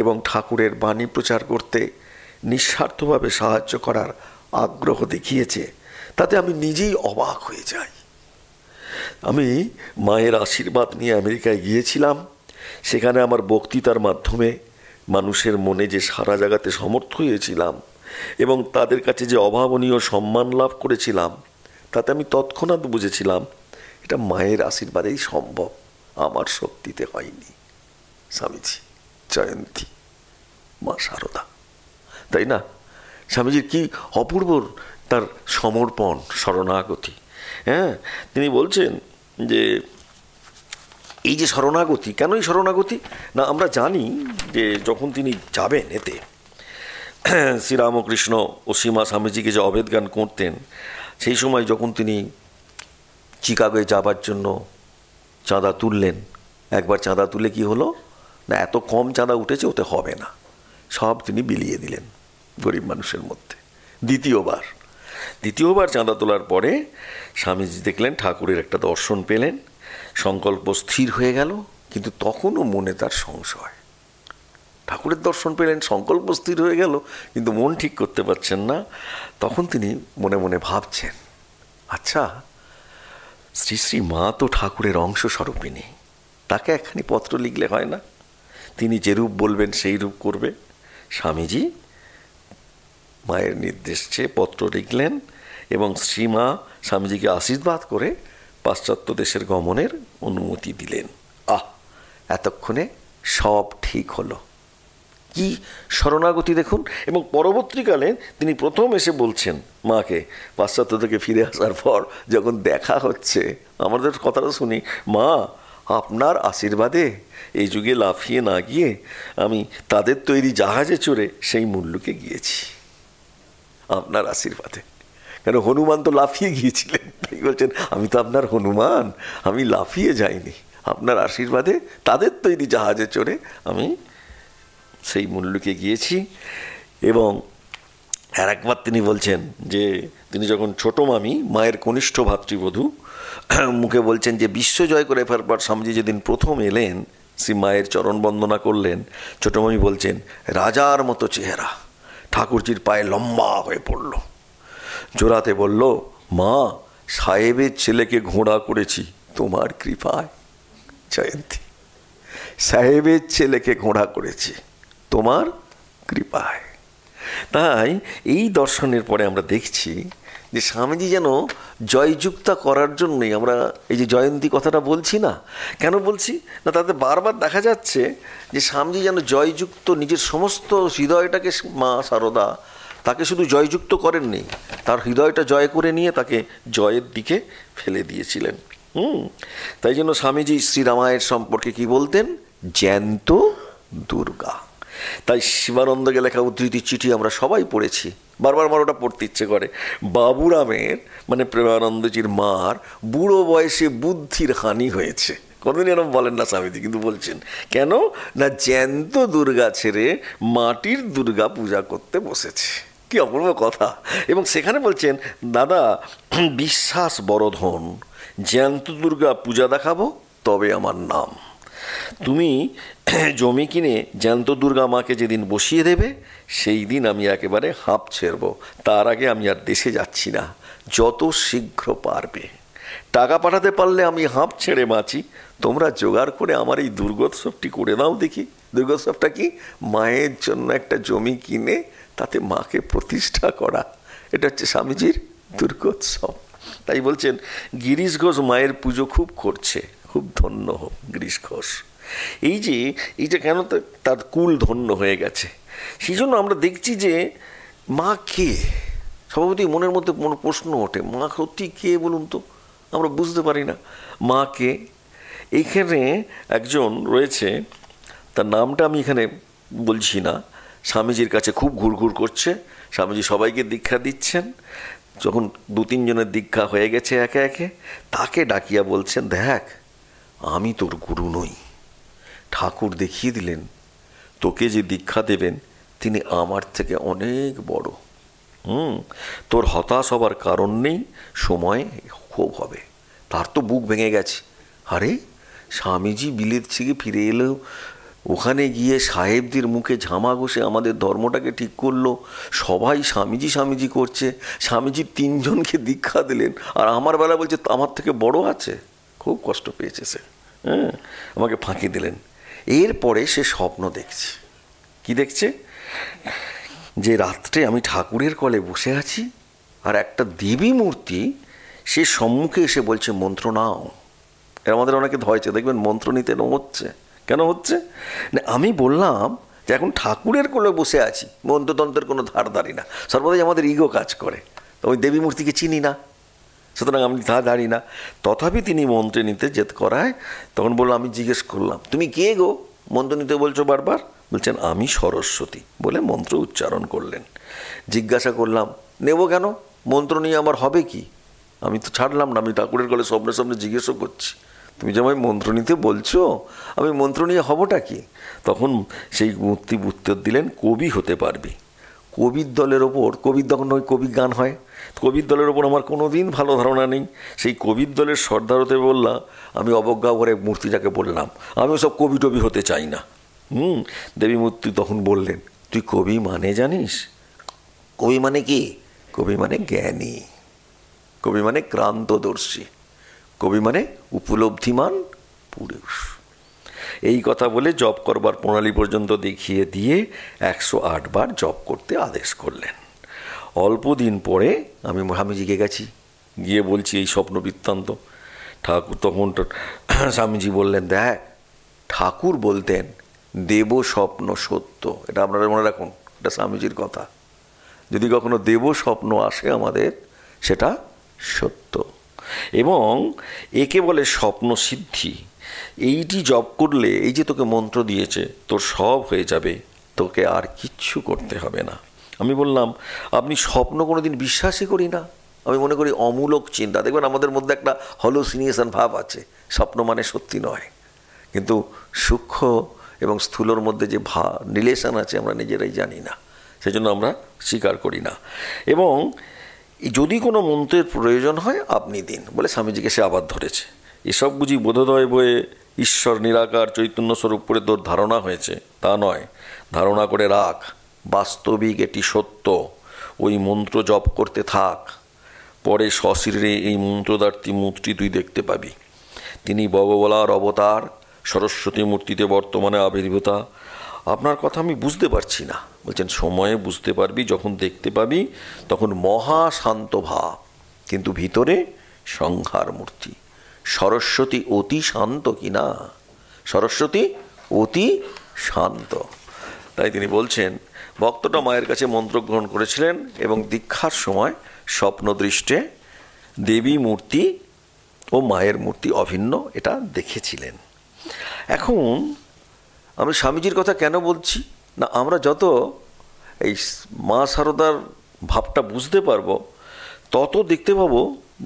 এবং ঠাকুরের বাণী প্রচার করতে নিঃস্বার্থভাবে সাহায্য করার আগ্রহ দেখিয়েছে, তাতে আমি নিজেই অবাক হয়ে যাই। আমি মায়ের আশীর্বাদ নিয়ে আমেরিকায় গিয়েছিলাম, সেখানে আমার বক্তৃতার মাধ্যমে মানুষের মনে যে সারা জাগাতে সমর্থ হয়েছিলাম এবং তাদের কাছে যে অভাবনীয় সম্মান লাভ করেছিলাম, তাতে আমি তৎক্ষণাৎ বুঝেছিলাম এটা মায়ের আশীর্বাদেই সম্ভব, আমার শক্তিতে হয়নি। স্বামীজি, জয়ন্তী, মা শারদা, তাই না? স্বামীজির কি অপূর্ব তার সমর্পণ, শরণাগতি। হ্যাঁ, তিনি বলছেন যে এই যে শরণাগতি, কেন এই শরণাগতি না, আমরা জানি যে যখন তিনি যাবেন এতে শ্রীরামকৃষ্ণ ও সীমা স্বামীজিকে যে অভেদ জ্ঞান করতেন, সেই সময় যখন তিনি চিকাগোয় যাবার জন্য চাঁদা তুললেন, একবার চাঁদা তুলে কি হলো না, এত কম চাঁদা উঠেছে, ওতে হবে না, সব তিনি বিলিয়ে দিলেন গরিব মানুষের মধ্যে। দ্বিতীয়বার চাঁদা তোলার পরে স্বামীজি দেখলেন ঠাকুরের একটা দর্শন পেলেন, সংকল্প স্থির হয়ে গেল, কিন্তু তখনও মনে তার সংশয়। ঠাকুরের দর্শন পেলেন, সংকল্প স্থির হয়ে গেল, কিন্তু মন ঠিক করতে পারছেন না। তখন তিনি মনে মনে ভাবছেন, আচ্ছা, শ্রী শ্রী মা তো ঠাকুরের অংশ স্বরূপিণী, তাকে একখানি পত্র লিখলে হয় না? তিনি যে রূপ বলবেন সেই রূপ করবে। স্বামীজি মায়ের নির্দেশ চেয়ে পত্র লিখলেন এবং শ্রীমা স্বামীজিকে আশীর্বাদ করে পাশ্চাত্য দেশের গমনের অনুমতি দিলেন। এতক্ষণে সব ঠিক হলো। কি শরণাগতি দেখুন। এবং পরবর্তীকালে তিনি প্রথম এসে বলছেন মাকে, পাশ্চাত্য থেকে ফিরে আসার পর যখন দেখা হচ্ছে, আমাদের কথাটা শুনি, মা আপনার আশীর্বাদে এই যুগে লাফিয়ে না গিয়ে আমি তাদের তৈরি জাহাজে চড়ে সেই মুল্লুকে গিয়েছি, আপনার আশীর্বাদে। কেন, হনুমান তো লাফিয়ে গিয়েছিলেন, বলছেন আমি তো আপনার হনুমান, আমি লাফিয়ে যাইনি, আপনার আশীর্বাদে তাদের তৈরি জাহাজে চড়ে আমি সেই মুল্লুকে গিয়েছি। এবং আর একবার তিনি বলছেন যে তিনি যখন ছোট মামি, মায়ের কনিষ্ঠ ভাতৃবধূ, মুখে বলছেন যে বিশ্ব জয় করে ফেরবার স্বামীজি যেদিন প্রথম এলেন, শ্রী মায়ের চরণ বন্দনা করলেন, ছোট মামি বলছেন রাজার মতো চেহারা, ঠাকুরজির পায়ে লম্বা হয়ে পড়ল, জোড়াতে বলল, মা সাহেবের ছেলেকে ঘোড়া করেছি তোমার কৃপায়। জয়ন্তী, সাহেবের ছেলেকে ঘোড়া করেছি তোমার কৃপায়। তাই এই দর্শনের পরে আমরা দেখছি যে স্বামীজি যেন জয়যুক্তা করার জন্যই আমরা এই যে জয়ন্তী কথাটা বলছি না, কেন বলছি না, তাতে বারবার দেখা যাচ্ছে যে স্বামীজি যেন জয়যুক্ত, নিজের সমস্ত হৃদয়টাকে মা শারদা তাকে শুধু জয়যুক্ত করেননি, তার হৃদয়টা জয় করে নিয়ে তাকে জয়ের দিকে ফেলে দিয়েছিলেন। তাই জন্য স্বামীজি শ্রীরামায়ের সম্পর্কে কি বলতেন, জ্যান্ত দুর্গা। তাই শিবানন্দকে লেখা উদ্ধৃতির চিঠি আমরা সবাই পড়েছি, বারবার আমার ওটা পড়তে ইচ্ছে করে। বাবুরামের মানে প্রেমানন্দজির মার বুড়ো বয়সে বুদ্ধির হানি হয়েছে, কোনোদিন এরকম বলেন না স্বামীজি, কিন্তু বলছেন কেন না, জ্যান্ত দুর্গা ছেড়ে মাটির দুর্গা পূজা করতে বসেছে। কি অপূর্ব কথা। এবং সেখানে বলছেন, দাদা বিশ্বাস বড় ধন, জ্যান্ত দুর্গা পূজা দেখাবো তবে আমার নাম। তুমি জমি কিনে জ্যান্ত দুর্গা মাকে যেদিন বসিয়ে দেবে সেই দিন আমি একেবারে হাঁপ ছেড়ব। তার আগে আমি আর দেশে যাচ্ছি না, যত শীঘ্র পারবে। টাকা পাঠাতে পারলে আমি হাঁপ ছেড়ে বাঁচি। তোমরা জোগাড় করে আমার এই দুর্গোৎসবটি করে দাও দেখি। দুর্গোৎসবটা কি? মায়ের জন্য একটা জমি কিনে তাতে মাকে প্রতিষ্ঠা করা। এটা হচ্ছে স্বামীজির দুর্গোৎসব। তাই বলছেন গিরিশ ঘোষ মায়ের পুজো খুব করছে, খুব ধন্য হোক গিরিশ ঘোষ। এইটা কেন তার কুল ধন্য হয়ে গেছে। সেই জন্য আমরা দেখছি যে মা কে, স্বভাবতই মনের মধ্যে প্রশ্ন ওঠে, মা সত্যি কে বলুন তো? আমরা বুঝতে পারি না মা কে। এইখানে একজন রয়েছে, তার নামটা আমি এখানে বলছি না, স্বামীজির কাছে খুব ঘুরঘুর করছে। স্বামীজি সবাইকে দীক্ষা দিচ্ছেন। যখন 2-3 জনের দীক্ষা হয়ে গেছে একে একে, তাকে ডাকিয়া বলছেন, দেখ আমি তোর গুরু নই, ঠাকুর দেখিয়ে দিলেন তোকে যে দীক্ষা দেবেন তিনি আমার থেকে অনেক বড়। তোর হতাশ হবার কারণ নেই, সময় খুব হবে। তার তো বুক ভেঙে গেছে। আরে স্বামীজি বিলেত থেকে ফিরে এলেও ওখানে গিয়ে সাহেবদের মুখে ঝামা ঘষে আমাদের ধর্মটাকে ঠিক করলো। সবাই স্বামীজি স্বামীজি করছে, স্বামীজি 3 জনকে দীক্ষা দিলেন, আর আমার বেলা বলছে আমার থেকে বড় আছে। খুব কষ্ট পেয়েছে সে, আমাকে ফাঁকি দিলেন। এরপরে সে স্বপ্ন দেখছে। কি দেখছে? যে রাত্রে আমি ঠাকুরের কলে বসে আছি আর একটা দেবী মূর্তি সে সম্মুখে এসে বলছে মন্ত্র নাও। এর আমাদের অনেকে ধয়েছে, দেখবেন মন্ত্র নিতে হচ্ছে। কেন হচ্ছে না? আমি বললাম যে এখন ঠাকুরের কোলে বসে আছি, মন্ত্রতন্ত্রের কোনো ধারধারি না। সর্বদাই আমাদের ইগো কাজ করে, তো ওই দেবী মূর্তিকে চিনি না, সুতরাং আমি ধারি না। তথাপি তিনি মন্ত্রে নিতে যেতে করায়। তখন বললো, আমি জিজ্ঞেস করলাম তুমি কে গো, মন্ত্র নিতে বলছো বারবার? বলছেন আমি সরস্বতী বলে মন্ত্র উচ্চারণ করলেন। জিজ্ঞাসা করলাম নেব কেন, মন্ত্র নিয়ে আমার হবে কি? আমি তো ছাড়লাম না, আমি ঠাকুরের গলে সামনে সামনে জিজ্ঞেসও করছি, তুমি যে আমায় মন্ত্র নিতে বলছো, আমি মন্ত্র নিয়ে হবটা কি? তখন সেই মূর্তি উত্তর দিলেন, কবি হতে পারবি। কবির দলের ওপর, কবির তখন ওই কবি গান হয়, কবির দলের ওপর আমার কোনো দিন ভালো ধারণা নেই। সেই কবির দলের সর্দার হতে বললাম, আমি অবজ্ঞা করে মূর্তিটাকে বললাম আমি সব কবি টবি হতে চাই না। দেবী মূর্তি তখন বললেন, তুই কবি মানে জানিস? কবি মানে কি? কবি মানে জ্ঞানী, কবি মানে ক্রান্তদর্শী, কবি মানে উপলব্ধিমান পুরুষ। এই কথা বলে জপ করবার প্রণালী পর্যন্ত দেখিয়ে দিয়ে 108 বার জপ করতে আদেশ করলেন। অল্প দিন পরে আমি স্বামীজিকে গেছি, গিয়ে বলছি এই স্বপ্ন বৃত্তান্ত। ঠাকুর তখন স্বামীজি বললেন, দেখ ঠাকুর বলতেন দেব স্বপ্ন সত্য। এটা আপনারা মনে রাখুন, এটা স্বামীজির কথা। যদি কখনো দেব স্বপ্ন আসে আমাদের, সেটা সত্য। এবং একে বলে স্বপ্ন সিদ্ধি। এইটি জপ করলে, এই যে তোকে মন্ত্র দিয়েছে, তোর সব হয়ে যাবে, তোকে আর কিচ্ছু করতে হবে না। আমি বললাম, আপনি স্বপ্ন কোনো দিন বিশ্বাসই করি না, আমি মনে করি অমূলক চিন্তা। দেখবেন আমাদের মধ্যে একটা হলোসিনিয়েশন ভাব আছে, স্বপ্ন মানে সত্যি নয়। কিন্তু সূক্ষ্ম এবং স্থূলর মধ্যে যে রিলেশন আছে আমরা নিজেরাই জানি না, সেজন্য আমরা স্বীকার করি না। এবং যদি কোনো মন্ত্রের প্রয়োজন হয় আপনি দিন বলে স্বামীজিকে সে আবার ধরেছে। এসব বুঝি বোধোদয় বয়ে ঈশ্বর নিরাকার চৈতন্য স্বরূপ করে তোর ধারণা হয়েছে, তা নয়। ধারণা করে রাখ, বাস্তবিক এটি সত্য। ওই মন্ত্র জপ করতে থাক, পরে সশরীরে এই মন্ত্রদার্থী মূর্তি তুই দেখতে পাবি। তিনি ভগবলার অবতার, সরস্বতী মূর্তিতে বর্তমানে আবির্ভূতা। আপনার কথা আমি বুঝতে পারছি না। বলছেন সময়ে বুঝতে পারবি, যখন দেখতে পাবি তখন মহা শান্ত ভাব, কিন্তু ভিতরে সংহার মূর্তি। সরস্বতী অতি শান্ত কি না? সরস্বতী অতি শান্ত। তাই তিনি বলছেন, ভক্তটা মায়ের কাছে মন্ত্র গ্রহণ করেছিলেন এবং দীক্ষার সময় স্বপ্নদৃষ্টে দেবী মূর্তি ও মায়ের মূর্তি অভিন্ন এটা দেখেছিলেন। এখন আমি স্বামীজির কথা কেন বলছি না, আমরা যত এই মা শারদার ভাবটা বুঝতে পারবো, তত দেখতে পাবো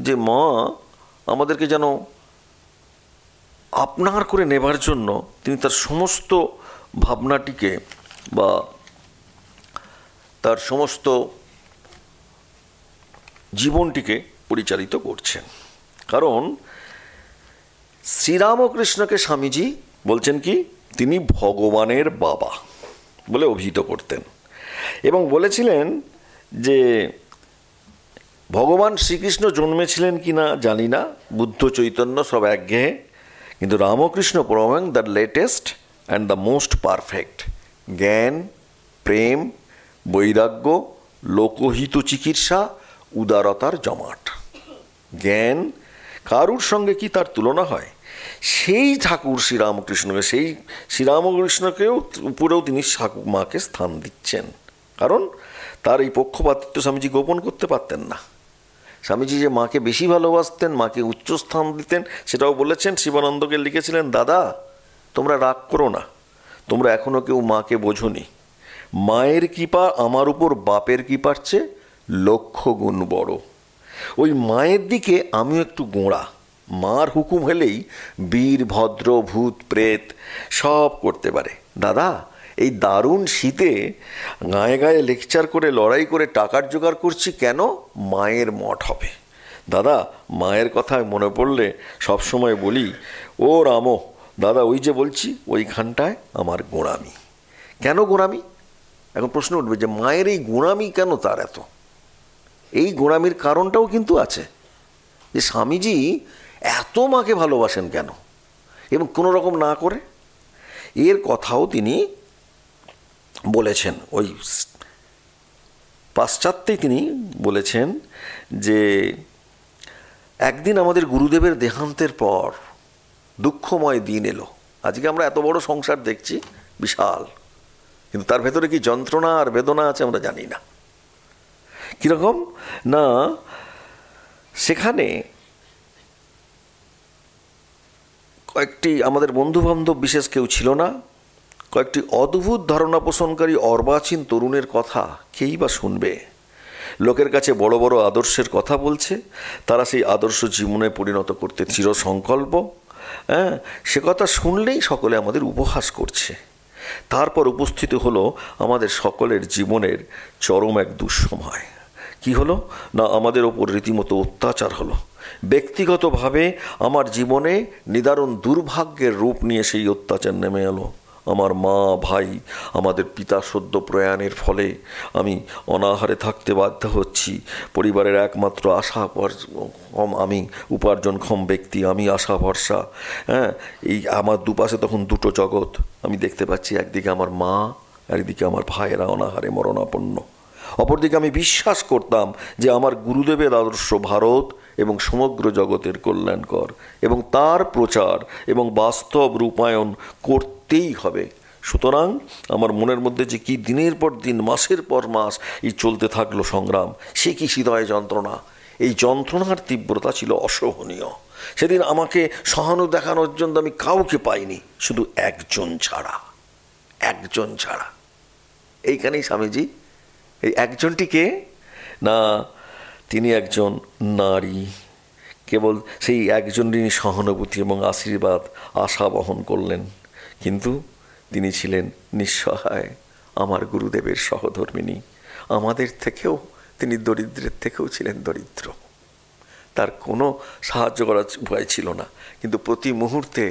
যে মা আমাদেরকে যেন আপনার করে নেবার জন্য তিনি তার সমস্ত ভাবনাটিকে বা তার সমস্ত জীবনটিকে পরিচালিত করছেন। কারণ শ্রীরামকৃষ্ণকে স্বামীজি বলছেন কি, তিনি ভগবানের বাবা বলে অভিহিত করতেন এবং বলেছিলেন যে ভগবান শ্রীকৃষ্ণ জন্মেছিলেন কি না জানি না, বুদ্ধ চৈতন্য সব একঘেয়ে, কিন্তু Ramakrishna Paramahamsa the latest and the most perfect. জ্ঞান, প্রেম, বৈরাগ্য, লোকহিত চিকিৎসা, উদারতার জমাট। জ্ঞান, কারুর সঙ্গে কি তার তুলনা হয়? সেই ঠাকুর শ্রীরামকৃষ্ণকে, সেই শ্রীরামকৃষ্ণকেও উপরেও তিনি মাকে স্থান দিচ্ছেন। কারণ তার এই পক্ষপাতিত্ব স্বামীজি গোপন করতে পারতেন না। স্বামীজি যে মাকে বেশি ভালোবাসতেন, মাকে উচ্চ স্থান দিতেন, সেটাও বলেছেন। শিবানন্দকে লিখেছিলেন, দাদা তোমরা রাগ করো না, তোমরা এখনও কেউ মাকে বোঝোনি। মায়ের কৃপা আমার উপর বাপের কৃপার চেয়ে লক্ষ গুণ বড়। ওই মায়ের দিকে আমিও একটু গোঁড়া। মার হুকুম হলেই বীর, ভদ্র, ভূত, প্রেত সব করতে পারে। দাদা এই দারুণ শীতে গায়ে গায়ে লেকচার করে, লড়াই করে টাকার জোগাড় করছি কেন? মায়ের মঠ হবে। দাদা মায়ের কথা মনে পড়লে সবসময় বলি, ও রামো দাদা, ওই যে বলছি ওইখানটায় আমার গোঁড়ামি। কেন গোঁড়ামি? এখন প্রশ্ন উঠবে যে মায়ের এই গোঁড়ামি কেন তার এত? এই গোঁড়ামির কারণটাও কিন্তু আছে, যে স্বামীজি এত মাকে ভালোবাসেন কেন এবং কোনো রকম না করে। এর কথাও তিনি বলেছেন, ওই পাশ্চাত্যেই তিনি বলেছেন যে একদিন আমাদের গুরুদেবের দেহান্তের পর দুঃখময় দিন এলো। আজকে আমরা এত বড় সংসার দেখছি, বিশাল, কিন্তু তার ভেতরে কি যন্ত্রণা আর বেদনা আছে আমরা জানি না। কীরকম না, সেখানে কয়েকটি আমাদের বন্ধুবান্ধব বিশেষ কেউ ছিল না। কয়েকটি অদ্ভুত ধারণা পোষণকারী অর্বাচীন তরুণের কথা কেই বা শুনবে। লোকের কাছে বড় বড় আদর্শের কথা বলছে, তারা সেই আদর্শ জীবনে পরিণত করতে চিরসংকল্প। সে কথা শুনলেই সকলে আমাদের উপহাস করছে। তারপর উপস্থিত হলো আমাদের সকলের জীবনের চরম এক দুঃসময়। কি হলো না, আমাদের ওপর রীতিমতো অত্যাচার হলো। ব্যক্তিগতভাবে আমার জীবনে নিদারুণ দুর্ভাগ্যের রূপ নিয়ে সেই অত্যাচার নেমে এলো। আমার মা, ভাই, আমাদের পিতা সদ্য প্রয়াণের ফলে আমি অনাহারে থাকতে বাধ্য হচ্ছি। পরিবারের একমাত্র আশা, আমি উপার্জনক্ষম ব্যক্তি, আমি আশা ভরসা। এই আমার দুপাশে তখন দুটো জগৎ আমি দেখতে পাচ্ছি। একদিকে আমার মা, একদিকে আমার ভাইয়েরা অনাহারে মরণাপন্ন। অপরদিকে আমি বিশ্বাস করতাম যে আমার গুরুদেবের আদর্শ ভারত এবং সমগ্র জগতের কল্যাণকর, এবং তার প্রচার এবং বাস্তব রূপায়ণ করতেই হবে। সুতরাং আমার মনের মধ্যে যে কি দিনের পর দিন, মাসের পর মাস এই চলতে থাকলো সংগ্রাম, সে কি হৃদয় যন্ত্রণা! এই যন্ত্রণার তীব্রতা ছিল অসহনীয়। সেদিন আমাকে সহানু দেখানোর জন্য আমি কাউকে পাইনি, শুধু একজন ছাড়া। এইখানেই স্বামীজি, এই একজনটিকে না, তিনি একজন নারী। কেবল সেই একজনেরই সহানুভূতি এবং আশীর্বাদ, আশা বহন করলেন। কিন্তু তিনি ছিলেন নিঃসহায়, আমার গুরুদেবের সহধর্মিণী। আমাদের থেকেও তিনি দরিদ্রের থেকেও ছিলেন দরিদ্র। তার কোনো সাহায্য করার উপায় ছিল না, কিন্তু প্রতি মুহূর্তে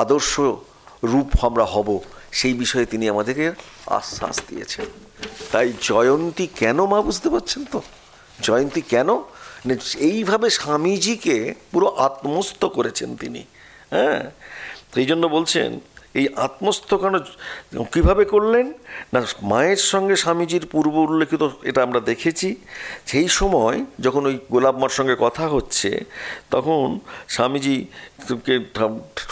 আদর্শ রূপ আমরা হব, সেই বিষয়ে তিনি আমাদেরকে আশ্বাস দিয়েছেন। তাই জয়ন্তী কেন মা, বুঝতে পারছেন তো? জয়ন্তী কেন? এইভাবে স্বামীজিকে পুরো আত্মস্থ করেছেন তিনি। এই জন্য বলছেন, এই আত্মস্থ কেন, কীভাবে করলেন না, মায়ের সঙ্গে স্বামীজির পূর্ব উল্লেখিত এটা আমরা দেখেছি। সেই সময় যখন ওই গোলাপ মার সঙ্গে কথা হচ্ছে, তখন স্বামীজিকে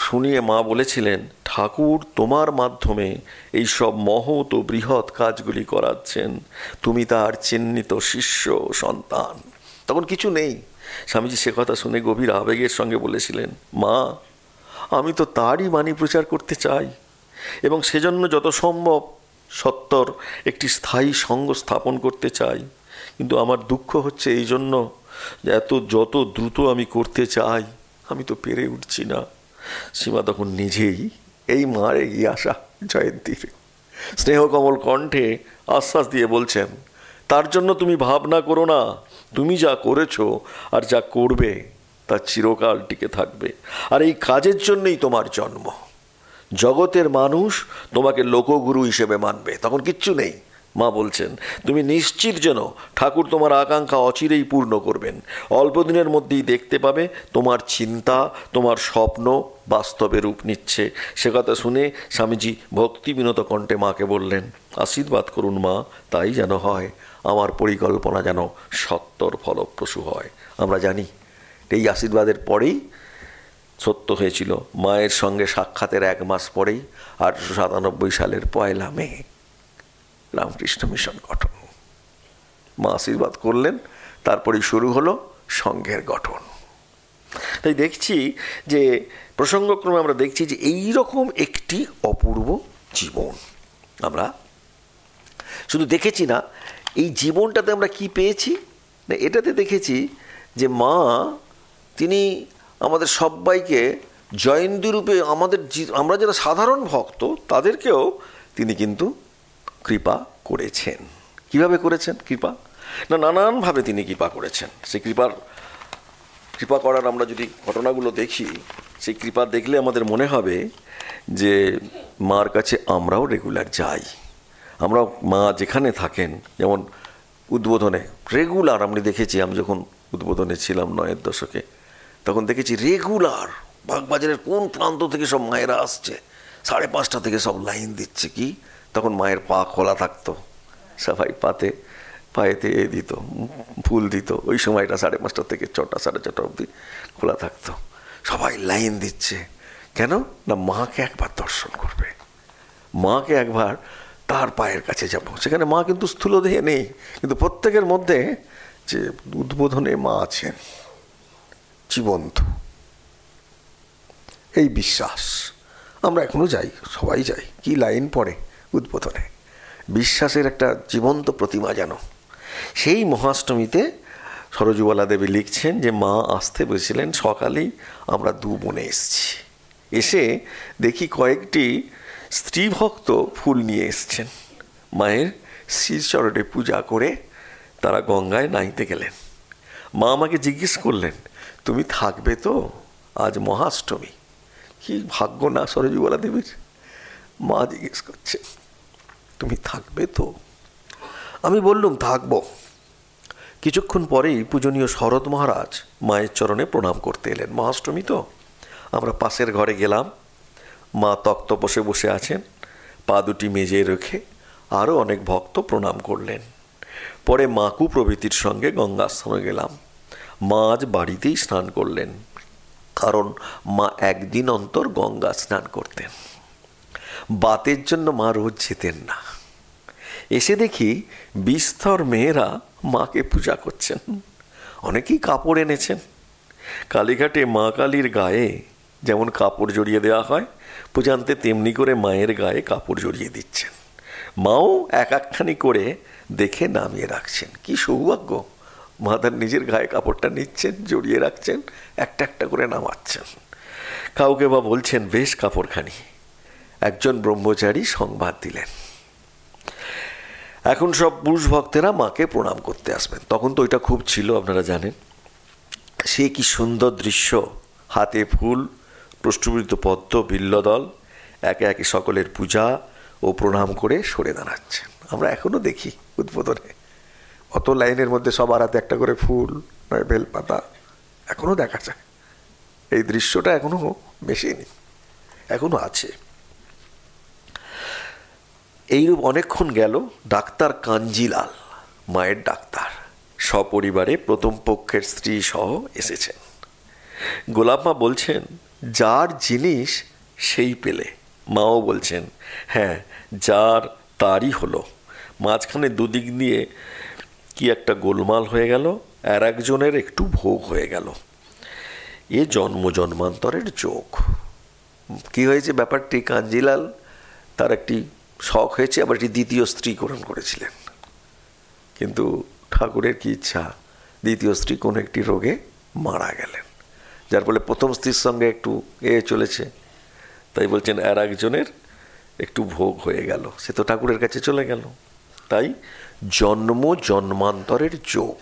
শুনিয়ে মা বলেছিলেন, ঠাকুর তোমার মাধ্যমে এই সব মহৎ ও বৃহৎ কাজগুলি করাচ্ছেন, তুমি তার চিহ্নিত শিষ্য সন্তান। তখন কিছু নেই। স্বামীজি সে কথা শুনে গভীর আবেগের সঙ্গে বলেছিলেন, মা আমি তো তারই বাণী প্রচার করতে চাই, এবং সেজন্য যত সম্ভব সত্তর একটি স্থায়ী সঙ্গ স্থাপন করতে চাই। কিন্তু আমার দুঃখ হচ্ছে এই জন্য যে যত দ্রুত আমি করতে চাই, আমি তো পেরে উঠছি না। সীমা তখন নিজেই এই মার এগিয়ে আসা জয়ন্তীর স্নেহকমল কণ্ঠে আশ্বাস দিয়ে বলছেন, তার জন্য তুমি ভাবনা করো না, তুমি যা করেছো আর যা করবে তা চিরকাল টিকে থাকবে, আর এই কাজের জন্যই তোমার জন্ম। জগতের মানুষ তোমাকে লোকগুরু হিসেবে মানবে, তখন কিচ্ছু নেই। মা বলছেন, তুমি নিশ্চিত যেন ঠাকুর তোমার আকাঙ্ক্ষা অচিরেই পূর্ণ করবেন। অল্প দিনের মধ্যেই দেখতে পাবে তোমার চিন্তা, তোমার স্বপ্ন বাস্তবে রূপ নিচ্ছে। সে কথা শুনে স্বামীজি ভক্তি বিনত কণ্ঠে মাকে বললেন, আশীর্বাদ করুন মা, তাই যেন হয়, আমার পরিকল্পনা যেন সত্তর ফলপ্রসূ হয়। আমরা জানি এই আশীর্বাদের পরেই সত্য হয়েছিল। মায়ের সঙ্গে সাক্ষাতের 1 মাস পরেই 1897 সালের 1 মে রামকৃষ্ণ মিশন গঠন। মা আশীর্বাদ করলেন, তারপরেই শুরু হলো সংঘের গঠন। তাই দেখছি যে প্রসঙ্গক্রমে আমরা দেখছি যে এই রকম একটি অপূর্ব জীবন আমরা শুধু দেখেছি না, এই জীবনটাতে আমরা কি পেয়েছি না, এটাতে দেখেছি যে মা তিনি আমাদের সবাইকে জয়ন্তীরূপে আমরা যারা সাধারণ ভক্ত তাদেরকেও তিনি কিন্তু কৃপা করেছেন। কিভাবে করেছেন কৃপা? না, নানানভাবে তিনি কৃপা করেছেন। সেই কৃপা করার আমরা যদি ঘটনাগুলো দেখি, সেই কৃপা দেখলে আমাদের মনে হবে যে মার কাছে আমরাও রেগুলার যাই। আমরা মা যেখানে থাকেন, যেমন উদ্বোধনে রেগুলার আমি দেখেছি, আমি যখন উদ্বোধনে ছিলাম 9-এর দশকে, তখন দেখেছি রেগুলার বাগবাজারের কোন প্রান্ত থেকে সব মায়েরা আসছে, 5:30 থেকে সব লাইন দিচ্ছে। কি তখন মায়ের পা খোলা থাকতো, সবাই পায়েতে দিত, ফুল দিত। ওই সময়টা 5:30 থেকে 6টা 6:30 অবধি খোলা থাকতো। সবাই লাইন দিচ্ছে কেন না, মাকে একবার দর্শন করবে, মাকে একবার তার পায়ের কাছে যাব। সেখানে মা কিন্তু স্থূলদেহে নেই, কিন্তু প্রত্যেকের মধ্যে যে উদ্বোধনে মা আছেন জীবন্ত, এই বিশ্বাস আমরা এখনো যাই, সবাই যাই। কি লাইন পড়ে উদ্বোধনে, বিশ্বাসের একটা জীবন্ত প্রতিমা যেন। সেই মহাষ্টমীতে সরজুবালা দেবী লিখছেন যে মা আসতে বসেছিলেন সকালেই, আমরা 2 বোনে এসেছি। এসে দেখি কয়েকটি স্ত্রী ভক্ত ফুল নিয়ে এসছেন। মায়ের শ্রীচরণে পূজা করে তারা গঙ্গায় নাইতে গেলেন। মা আমাকে জিজ্ঞেস করলেন, তুমি থাকবে তো, আজ মহাষ্টমী? কি ভাগ্য না সরজুবালা দেবীর! মা জিজ্ঞেস করছে, তুমি থাকবে তো? আমি বললুম থাকবো। কিছুক্ষণ পরেই পূজনীয় শরৎ মহারাজ মায়ের চরণে প্রণাম করতে এলেন। মহাষ্টমী তো। আমরা পাশের ঘরে গেলাম। মা তক্তপোষে বসে আছেন, পা দুটি মেজে রেখে। আরও অনেক ভক্ত প্রণাম করলেন। পরে মাকু প্রভৃতির সঙ্গে গঙ্গা স্নানে গেলাম। মা আজ বাড়িতেই স্নান করলেন, কারণ মা 1 দিন অন্তর গঙ্গা স্নান করতেন। বাতের জন্য মা রোজ যেতেন না। এসে দেখি বিস্তর মেয়েরা মাকে পূজা করছেন। অনেকেই কাপড় এনেছেন। কালীঘাটে মা কালীর গায়ে যেমন কাপড় জড়িয়ে দেওয়া হয়, পূজান্তে তেমনি করে মায়ের গায়ে কাপড় জড়িয়ে দিচ্ছেন। মাও একখানি করে দেখে নামিয়ে রাখছেন। কি সৌভাগ্য! মা তার নিজের গায়ে কাপড়টা নিচ্ছেন, জড়িয়ে রাখছেন, একটা একটা করে নামাচ্ছেন। কাউকে বা বলছেন বেশ কাপড়খানি। একজন ব্রহ্মচারী সংবাদ দিলেন, এখন সব পুরুষ ভক্তেরা মাকে প্রণাম করতে আসবেন। তখন তো ওইটা খুব ছিল, আপনারা জানেন। সে কি সুন্দর দৃশ্য! হাতে ফুল, প্রস্ফুটিত পদ্ম, বিল্বদল, একে একে সকলের পূজা ও প্রণাম করে সরে দাঁড়াচ্ছেন। আমরা এখনো দেখি উদ্বোধনে অত লাইনের মধ্যে সবার হাতে একটা করে ফুল, নয় বেলপাতা, এখনো দেখা যায়। এই দৃশ্যটা এখনো মেশেনি, এখনো আছে। এইরূপ অনেকক্ষণ গেল। ডাক্তার কাঞ্জিলাল, মায়ের ডাক্তার, সপরিবারে প্রথম পক্ষের স্ত্রী সহ এসেছেন। গোলাপমা বলছেন, যার জিনিস সেই পেলে। মাও বলছেন, হ্যাঁ, যার তারই হলো। মাঝখানে দুদিক দিয়ে কি একটা গোলমাল হয়ে গেল, আর একজনের একটু ভোগ হয়ে গেল। এ জন্ম জন্মান্তরের যোগ। কি হয়েছে ব্যাপারটি, কাঞ্জিলাল তার একটি শখ হয়েছে, আবার একটি দ্বিতীয় স্ত্রী গ্রহণ করেছিলেন। কিন্তু ঠাকুরের কি ইচ্ছা, দ্বিতীয় স্ত্রী কোনো একটি রোগে মারা গেলেন, যার ফলে প্রথম স্ত্রীর সঙ্গে একটু চলেছে। তাই বলছেন আর একজনের একটু ভোগ হয়ে গেল, সে তো ঠাকুরের কাছে চলে গেল। তাই জন্ম জন্মান্তরের যোগ।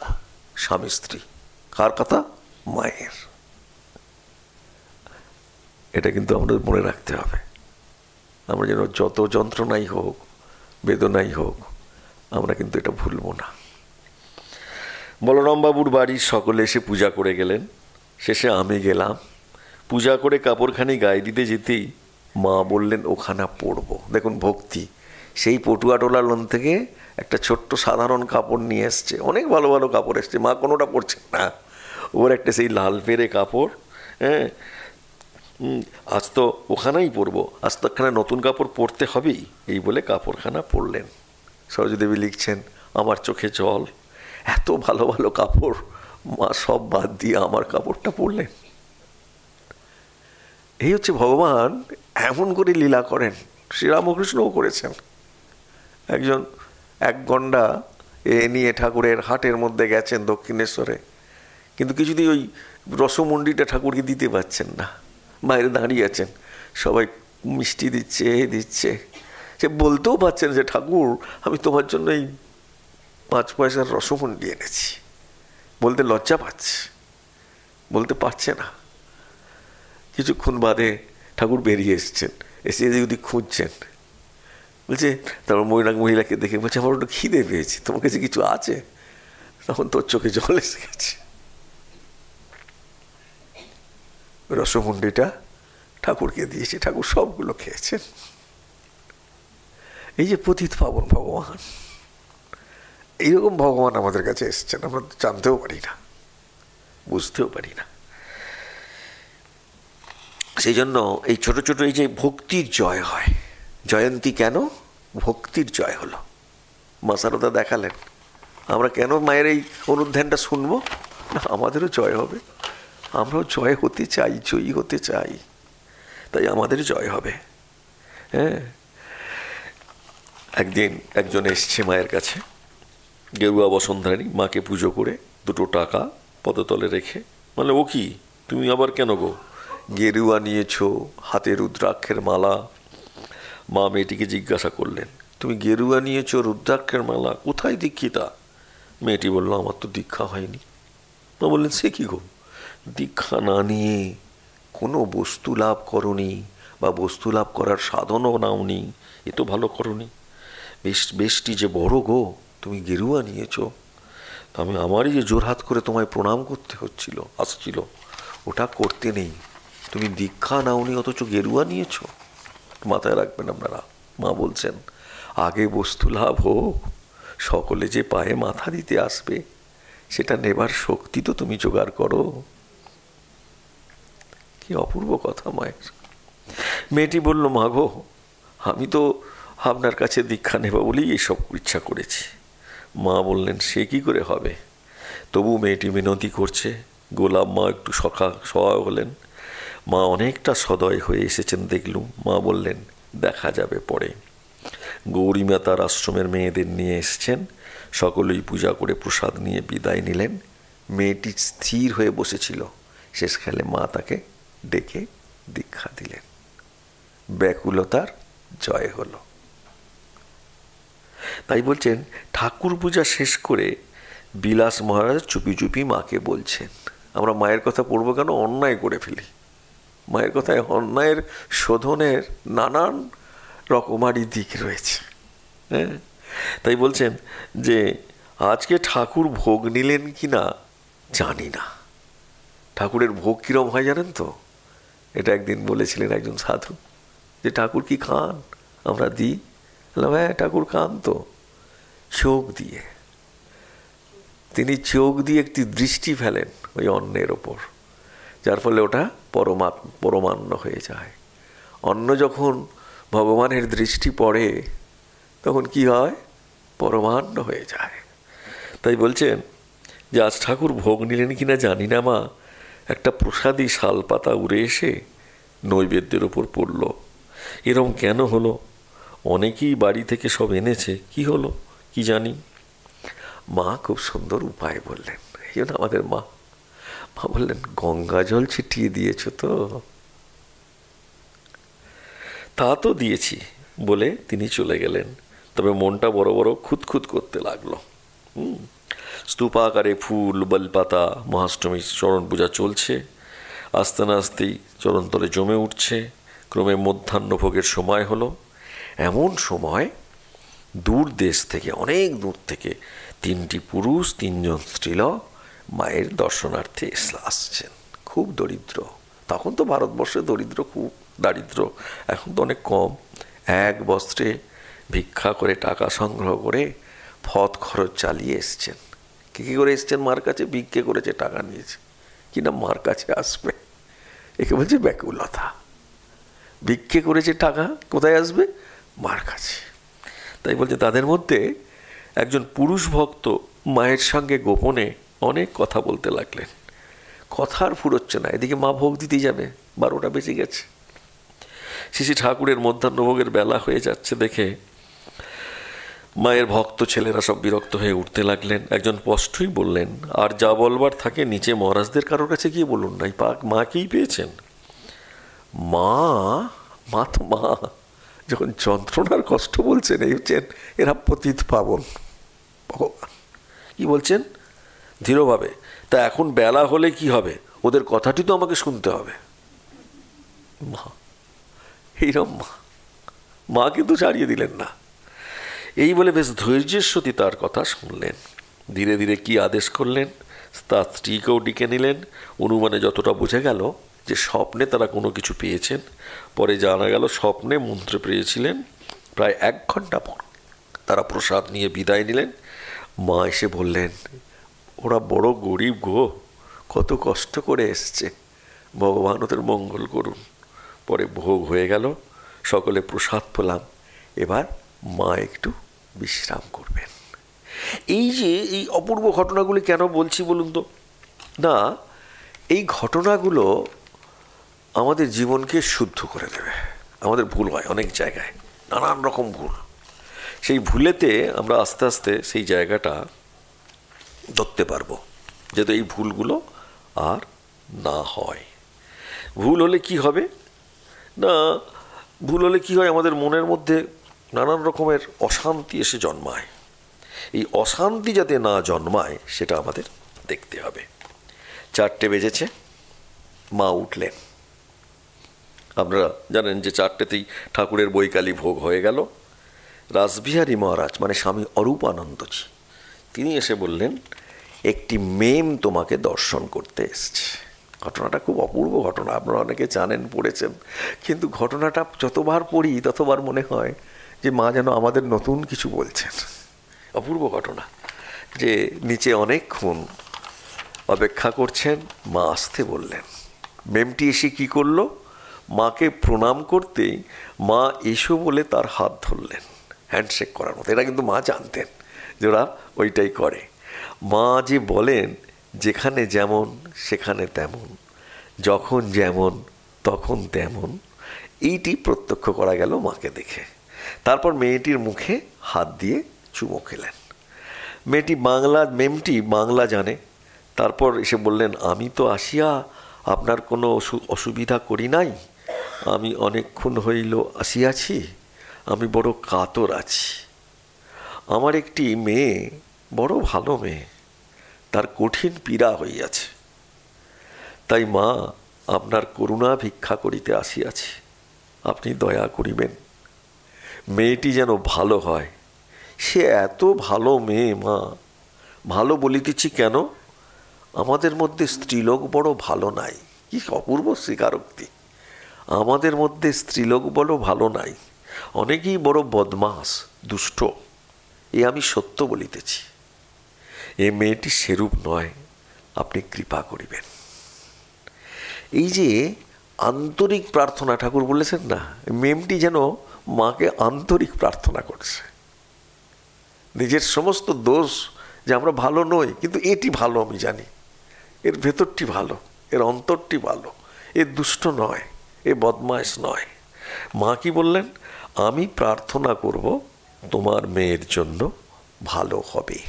স্বামী স্ত্রী। কার কথা? মায়ের। এটা কিন্তু আমাদের মনে রাখতে হবে। আমরা যেন যত যন্ত্রণাই হোক, বেদনাই হোক, আমরা কিন্তু এটা ভুলব না। বলরামবাবুর বাড়ির সকলে এসে পূজা করে গেলেন। শেষে আমি গেলাম। পূজা করে কাপড়খানি গায়ে দিতে যেতেই মা বললেন ওখানা পরবো। দেখুন ভক্তি। সেই পটুয়াটোলা লোন থেকে একটা ছোট্ট সাধারণ কাপড় নিয়ে এসছে, অনেক ভালো ভালো কাপড় এসছে, মা কোনোটা পরছেন না। ওর একটা সেই লাল পেরে কাপড়, হ্যাঁ, আজ তো ওখানেই পরবো, আজ তো একখানা নতুন কাপড় পরতে হবেই, এই বলে কাপড়খানা পরলেন। সরোজদেবী লিখছেন, আমার চোখে জল, এত ভালো ভালো কাপড় মা সব বাদ দিয়ে আমার কাপড়টা পরলেন। এই হচ্ছে ভগবান এমন করে লীলা করেন। শ্রীরামকৃষ্ণও করেছেন। একজন এক গন্ডা এ নিয়ে ঠাকুরের হাটের মধ্যে গেছেন দক্ষিণেশ্বরে, কিন্তু কিছুতেই ওই রসমুন্ডিটা ঠাকুরকে দিতে পারছেন না। বাইরে দাঁড়িয়ে আছেন, সবাই মিষ্টি দিচ্ছে দিচ্ছে, সে বলতেও পারছেন যে ঠাকুর আমি তোমার জন্য এই 5 পয়সার রসমুন্ডি এনেছি। বলতে লজ্জা পাচ্ছে, বলতে পারছে না। কিছুক্ষণ বাদে ঠাকুর বেরিয়ে এসছেন, এসে যদি খুঁজছেন, বলছে, তারপর মহিলাকে দেখে বলছে আমার ওটা খিদে পেয়েছে, তোমার কাছে কিছু আছে? তখন তোর চোখে জল এসে গেছে। রসমুন্ডিটা ঠাকুরকে দিয়েছে, ঠাকুর সবগুলো খেয়েছেন। এই যে পতিত পাবন ভগবান, এইরকম ভগবান আমাদের কাছে এসছেন, আমরা জানতেও পারি না, বুঝতেও পারি না। সেই জন্য এই ছোট ছোট এই যে ভক্তির জয় হয়, জয়ন্তী কেন? ভক্তির জয় হলো। মা সারদা দেখালেন, আমরা কেন মায়ের এই অনুধ্যানটা শুনবো না, আমাদেরও জয় হবে, আমরাও জয় হতে চাই, জয়ী হতে চাই, তাই আমাদের জয় হবে। হ্যাঁ, একদিন একজন এসছে মায়ের কাছে, গেরুয়া বসনধারী, মাকে পুজো করে 2 টাকা পদতলে রেখে, মানে ও কি তুমি আবার কেন গো গেরুয়া নিয়েছো, হাতে রুদ্রাক্ষের মালা। মা মেয়েটিকে জিজ্ঞাসা করলেন, তুমি গেরুয়া নিয়েছো, রুদ্রাক্ষের মালা, কোথায় দীক্ষিতা? মেয়েটি বলল, আমার তো দীক্ষা হয়নি। মা বললেন, সে কি গো, দীক্ষা না নিয়ে কোনো বস্তু লাভ করনি বা বস্তু লাভ করার সাধনও নাওনি, এ তো ভালো করনি। বেশটি যে বড় গো, তুমি গেরুয়া নিয়েছো, আমি আমারই যে জোরহাত করে তোমায় প্রণাম করতে আসছিল, ওটা করতে নেই। তুমি দীক্ষা নাওনি অথচ গেরুয়া নিয়েছো, মাথায় রাখবেন আপনারা। মা বলছেন, আগে বস্তু লাভ হোক, সকলে যে পায়ে মাথা দিতে আসবে, সেটা নেবার শক্তি তো তুমি জোগাড় করো। কি অপূর্ব কথা মায়ের। মেয়েটি বলল, মা গো, আমি তো আপনার কাছে দীক্ষা নেব বলেই এসব ইচ্ছা করেছি। মা বললেন, সে কি করে হবে? তবু মেয়েটি মিনতি করছে। গোলাপ মা একটু সহায় হলেন। মা অনেকটা সদয় হয়ে এসেছেন দেখলুম। মা বললেন, দেখা যাবে পরে। গৌরীমা তার আশ্রমের মেয়েদের নিয়ে এসছেন, সকলেই পূজা করে প্রসাদ নিয়ে বিদায় নিলেন। মেয়েটি স্থির হয়ে বসেছিল, শেষকালে মা তাকে ডেকে দীক্ষা দিলেন। ব্যাকুলতার জয় হলো। তাই বলছেন, ঠাকুর পূজা শেষ করে বিলাস মহারাজ চুপি চুপি মাকে বলছেন, আমরা মায়ের কথা পড়বো কেন, অন্যায় করে ফেলি। মায়ের কথায় অন্যায়ের শোধনের নানান রকমারি দিক রয়েছে। হ্যাঁ, তাই বলছেন যে আজকে ঠাকুর ভোগ নিলেন কি না জানি না। ঠাকুরের ভোগ কিরম হয় জানেন তো? এটা একদিন বলেছিলেন একজন সাধু, যে ঠাকুর কি খান? আমরা দিই। হ্যাঁ, ঠাকুর খান তো চোখ দিয়ে। তিনি চোখ দিয়ে একটি দৃষ্টি ফেলেন ওই অন্নের ওপর, যার ফলে ওটা পরমান্ন হয়ে যায়। অন্ন যখন ভগবানের দৃষ্টি পড়ে তখন কি হয়? পরমান্ন হয়ে যায়। তাই বলছেন যে আজ ঠাকুর ভোগ নিলেন কিনা জানি না মা, একটা প্রসাদী শালপাতা উড়ে এসে নৈবেদ্যের ওপর পড়ল। এরম কেন হলো? অনেকেই বাড়ি থেকে সব এনেছে, কি হলো কি জানি। মা খুব সুন্দর উপায় বললেন। এই জন্য আমাদের মা বললেন, গঙ্গা জল ছিটিয়ে দিয়েছ তো? তা তো দিয়েছি বলে তিনি চলে গেলেন, তবে মনটা বড় বড় খুঁতখুত করতে লাগলো। স্তূপ আকারে ফুল বেলপাতা, মহাষ্টমীর চরণ পূজা চলছে। আস্তে না আস্তেই চরণতলে জমে উঠছে। ক্রমে মধ্যাহ্নভোগের সময় হলো। এমন সময় দূর দেশ থেকে, অনেক দূর থেকে 3টি পুরুষ 3জন স্ত্রীলোক মায়ের দর্শনার্থে আসছেন। খুব দরিদ্র। তখন তো ভারতবর্ষে দরিদ্র খুব, দারিদ্র এখন তো অনেক কম। এক বস্ত্রে ভিক্ষা করে টাকা সংগ্রহ করে পথ খরচ চালিয়ে এসছেন। কী করে এসছেন? মার কাছে ভিক্ষে করেছে, টাকা নিয়েছে, কিনা মার কাছে আসবে। একে বলছে ব্যাকুলতা। ভিক্ষে করেছে, টাকা কোথায় আসবে? মার কাছে। তাই বলছে তাদের মধ্যে একজন পুরুষ ভক্ত মায়ের সঙ্গে গোপনে অনেক কথা বলতে লাগলেন। কথার ফুরোচ্ছে না। এদিকে মা ভোগ দিতেই যাবে, 12টা বেজে গেছে। শ্রী ঠাকুরের মধ্যাহ্নভোগের বেলা হয়ে যাচ্ছে দেখে মায়ের ভক্ত ছেলেরা সব বিরক্ত হয়ে উঠতে লাগলেন। একজন স্পষ্টই বললেন, আর যা বলবার থাকে নিচে মহারাজদের কারোর কাছে গিয়ে বলুন না, এই মাকেই পেয়েছেন। মা তো মা, যখন যন্ত্রণার কষ্ট বলছেন, এই হচ্ছেন এরা পতিত পাবন। ভগবান কি বলছেন দৃঢ়ভাবে? তা এখন বেলা হলে কি হবে? ওদের কথাটি তো আমাকে শুনতে হবে। মা, এইরম মা কিন্তু ছাড়িয়ে দিলেন না। এই বলে বেশ ধৈর্যের সতী তার কথা শুনলেন। ধীরে ধীরে কি আদেশ করলেন, তার স্ত্রীকেও ডেকে নিলেন। অনুমানে যতটা বোঝা গেল যে স্বপ্নে তারা কোনো কিছু পেয়েছেন। পরে জানা গেল স্বপ্নে মন্ত্র পেয়েছিলেন। প্রায় 1 ঘন্টা পর তারা প্রসাদ নিয়ে বিদায় নিলেন। মা এসে বললেন, ওরা বড় গরিব গো, কত কষ্ট করে এসছে, ভগবান ওদের মঙ্গল করুন। পরে ভোগ হয়ে গেল, সকলে প্রসাদ পেলাম। এবার মা একটু বিশ্রাম করবেন। এই যে এই অপূর্ব ঘটনাগুলি কেন বলছি বলুন তো? না, এই ঘটনাগুলো আমাদের জীবনকে শুদ্ধ করে দেবে। আমাদের ভুল হয় অনেক জায়গায়, নানান রকম ভুল। সেই ভুলেতে আমরা আস্তে আস্তে সেই জায়গাটা ধরতে পারবো, যাতে এই ভুলগুলো আর না হয়। ভুল হলে কি হবে? না, ভুল হলে কি হয়, আমাদের মনের মধ্যে নানান রকমের অশান্তি এসে জন্মায়। এই অশান্তি যাতে না জন্মায় সেটা আমাদের দেখতে হবে। 4টে বেজেছে, মা উঠলেন। আপনারা জানেন যে 4টেতেই ঠাকুরের বৈকালী ভোগ হয়ে গেল। রাসবিহারী মহারাজ মানে স্বামী অরূপানন্দজি, তিনি এসে বললেন, একটি মেম তোমাকে দর্শন করতে এসছে। ঘটনাটা খুব অপূর্ব ঘটনা, আপনারা অনেকে জানেন, পড়েছেন। কিন্তু ঘটনাটা যতবার পড়ি ততবার মনে হয় যে মা যেন আমাদের নতুন কিছু বলছেন। অপূর্ব ঘটনা যে নিচে অনেকক্ষণ অপেক্ষা করছেন, মা আসতে বললেন। মেমটি এসে কী করলো, মাকে প্রণাম করতেই মা এসো বলে তার হাত ধরলেন, হ্যান্ডশেক করার মতো। এটা কিন্তু মা জানতেন যে ওরা ওইটাই করে। মা যে বলেন, যেখানে যেমন সেখানে তেমন, যখন যেমন তখন তেমন, এইটি প্রত্যক্ষ করা গেল মাকে দেখে। তারপর মেয়েটির মুখে হাত দিয়ে চুমো খেলেন। মেমটি বাংলা জানে। তারপর এসে বললেন, আমি তো আসিয়া আপনার কোনো অসুবিধা করি নাই, আমি অনেকক্ষণ হইল আসিয়াছি, আমি বড় কাতর আছি। আমার একটি মেয়ে, বড় ভালো মেয়ে, তার কঠিন পীড়া হইয়াছে, তাই মা আপনার করুণা ভিক্ষা করিতে আসিয়াছি, আপনি দয়া করিবেন, মেয়েটি যেন ভালো হয়। সে এত ভালো মেয়ে মা। ভালো বলিতেছি কেন, আমাদের মধ্যে স্ত্রীলোক বড় ভালো নাই। কি অপূর্ব স্বীকারোক্তি! আমাদের মধ্যে স্ত্রীলোক বড় ভালো নাই, অনেকেই বড় বদমাস দুষ্ট, এ আমি সত্য বলিতেছি। এ মেয়েটি সেরূপ নয়, আপনি কৃপা করিবেন। এই যে আন্তরিক প্রার্থনা, ঠাকুর বলেছেন না, মেমটি যেন মাকে আন্তরিক প্রার্থনা করছে। নিজের সমস্ত দোষ, যে আমরা ভালো নই, কিন্তু এটি ভালো আমি জানি, এর ভেতরটি ভালো, এর অন্তরটি ভালো, এ দুষ্ট নয়, এ বদমাইশ নয়। মা কি বললেন, আমি প্রার্থনা করব তোমার মেয়ের জন্য ভালো হবে।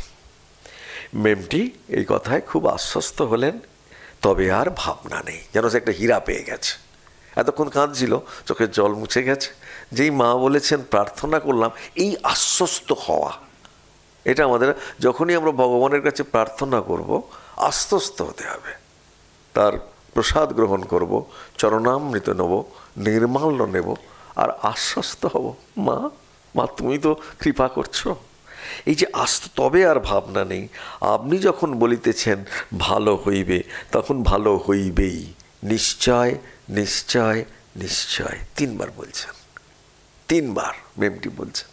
মেমটি এই কথায় খুব আশ্বস্ত হলেন। তবে আর ভাবনা নেই, যেন সে একটা হীরা পেয়ে গেছে। এতক্ষণ কাঁদছিল, চোখের জল মুছে গেছে। যেই মা বলেছেন প্রার্থনা করলাম, এই আশ্বস্ত হওয়া, এটা আমাদের, যখনই আমরা ভগবানের কাছে প্রার্থনা করব, আশ্বস্ত হতে হবে, তার প্রসাদ গ্রহণ করব, চরণামৃত নেব, নির্মাল্য নেব, আর আশ্বস্ত হব, মা মা তুমি তো কৃপা করছো। এই যে তবে আর ভাবনা নেই। আপনি যখন বলিতেছেন ভালো হইবে, তখন ভালো হইবেই, নিশ্চয় নিশ্চয় নিশ্চয়, 3 বার বলছেন, 3 বার মেমটি বলছেন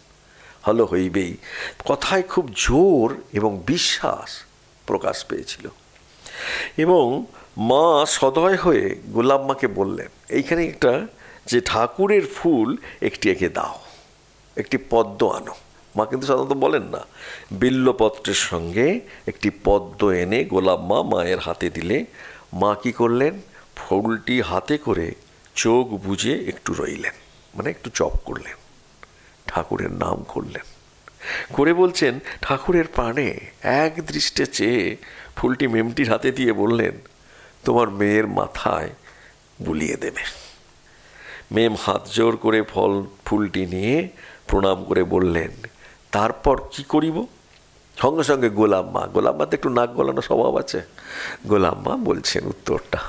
ভালো হইবেই। কথায় খুব জোর এবং বিশ্বাস প্রকাশ পেয়েছিল। এবং মা সদয় হয়ে গোলাপ মাকে বললেন, এইখানে একটা যে ঠাকুরের ফুল একটি এঁকে দাও, একটি পদ্ম আনো। মা কিন্তু সাধারণত বলেন না। বিল্বপত্রের সঙ্গে একটি পদ্ম এনে গোলাপ মা মায়ের হাতে দিলে মা কী করলেন, ফুলটি হাতে করে চোখ বুজে একটু রইলেন, মানে একটু চপ করলেন, ঠাকুরের নাম করলেন, করে বলছেন ঠাকুরের প্রাণে এক দৃষ্টে চেয়ে ফুলটি মেমটির হাতে দিয়ে বললেন, তোমার মেয়ের মাথায় বুলিয়ে দেবে। মেম হাত জোর করে ফুলটি নিয়ে প্রণাম করে বললেন, তারপর কি করিব? সঙ্গে সঙ্গে গোলাপ মা তো একটু নাক গলানো স্বভাব আছে, গোলাপ মা বলছেন উত্তরটা।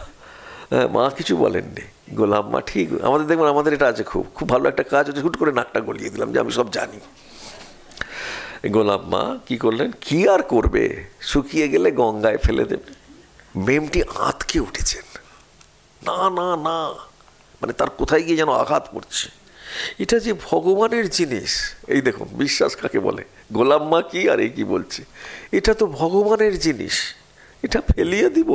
মা কিছু বলেননি, গোলাপ মা ঠিক, আমাদের দেখবেন আমাদের এটা আছে, খুব খুব ভালো একটা কাজ হচ্ছে, হুট করে নাকটা গলিয়ে দিলাম যে আমি সব জানি। গোলাপ মা কী করলেন, কি আর করবে, শুকিয়ে গেলে গঙ্গায় ফেলে দেবে। মেমটি আঁতকে উঠেছেন, না না না, মানে তার কোথায় গিয়ে যেন আঘাত পড়ছে। এটা যে ভগবানের জিনিস, এই দেখুন বিশ্বাস কাকে বলে, গোলাপ মা কি আর এই কি বলছে, এটা তো ভগবানের জিনিস, এটা ফেলিয়ে দিব,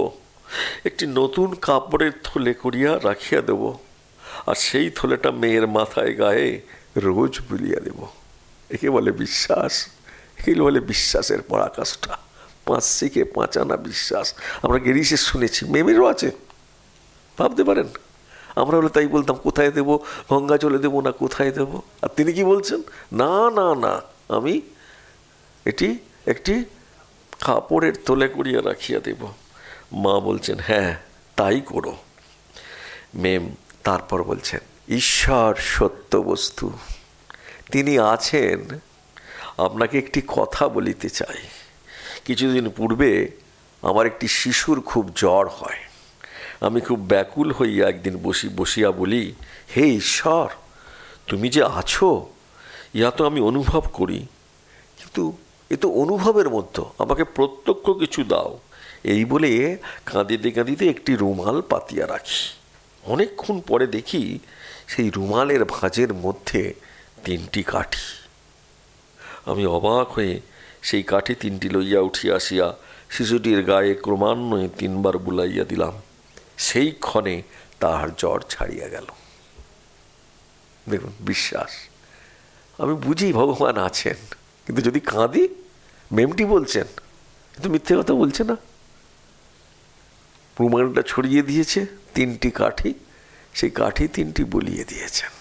একটি নতুন কাপড়ের থলে করিয়া রাখিয়া দেব, আর সেই থলেটা মেয়ের মাথায় গায়ে রোজ বুলিয়া দেব। একে বলে বিশ্বাস, একে বলে বিশ্বাসের পরাকাষ্ঠা। 5 শিখে 5 আনা বিশ্বাস। আমরা গিরিশে শুনেছি, মেমেরও আছে, ভাবতে পারেন। আমরা হলে তাই বলতাম, কোথায় দেব, গঙ্গা জলে দেবো না কোথায় দেব? আর তিনি কি বলছেন, না না না, আমি এটি একটি কাপড়ের তোলে করিয়া রাখিয়া দেব। মা বলছেন, হ্যাঁ তাই করো। মেম তারপর বলছেন, ঈশ্বর সত্য বস্তু, তিনি আছেন। আপনাকে একটি কথা বলিতে চাই। কিছুদিন পূর্বে আমার একটি শিশুর খুব জ্বর হয়। আমি খুব ব্যাকুল হইয়া একদিন বসিয়া বলি, হে ঈশ্বর, তুমি যে আছো ইহা তো আমি অনুভব করি, কিন্তু এ তো অনুভবের মধ্যে, আমাকে প্রত্যক্ষ কিছু দাও। এই বলে কাঁদিতে কাঁদিতে একটি রুমাল পাতিয়া রাখি। অনেকক্ষণ পরে দেখি সেই রুমালের ভাঁজের মধ্যে 3টি কাঠি। আমি অবাক হয়ে সেই কাঠি 3টি লইয়া উঠিয়া আসিয়া শিশুটির গায়ে ক্রমান্বয়ে 3 বার বুলাইয়া দিলাম। সেই ক্ষণে তাহার জ্বর ছাড়িয়া গেল। দেখুন বিশ্বাস, আমি বুঝি ভগবান আছেন, কিন্তু যদি কাঁদি, মেমটি বলছেন, কিন্তু মিথ্যে কথা বলছে না। রুমালটা ছড়িয়ে দিয়েছে, 3টি কাঠি, সেই কাঠি 3টি বলিয়ে দিয়েছেন।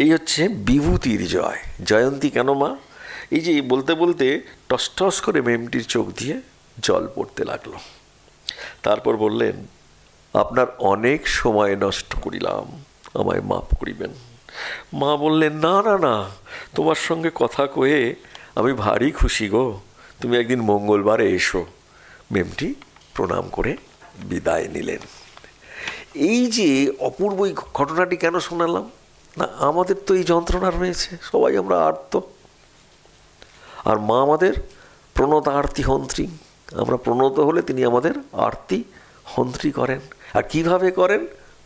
এই হচ্ছে বিভূতির জয়। জয়ন্তী কেন মা? এই যে বলতে বলতে টস টস করে মেমটির চোখ দিয়ে জল পড়তে লাগলো। তারপর বললেন, আপনার অনেক সময় নষ্ট করিলাম, আমায় মাফ করিবেন। মা বললেন, না না না, তোমার সঙ্গে কথা কয়ে আমি ভারী খুশি গো, তুমি একদিন মঙ্গলবারে এসো। মেমটি প্রণাম করে বিদায় নিলেন। এই যে অপূর্ব এই ঘটনাটি কেন শোনালাম না, আমাদের তো এই যন্ত্রণা রয়েছে, সবাই আমরা আর্ত, আর মা আমাদের প্রণত আরতি হন্ত্রী। আমরা প্রণত হলে তিনি আমাদের আরতি হন্ত্রী করেন। আর কিভাবে করেন?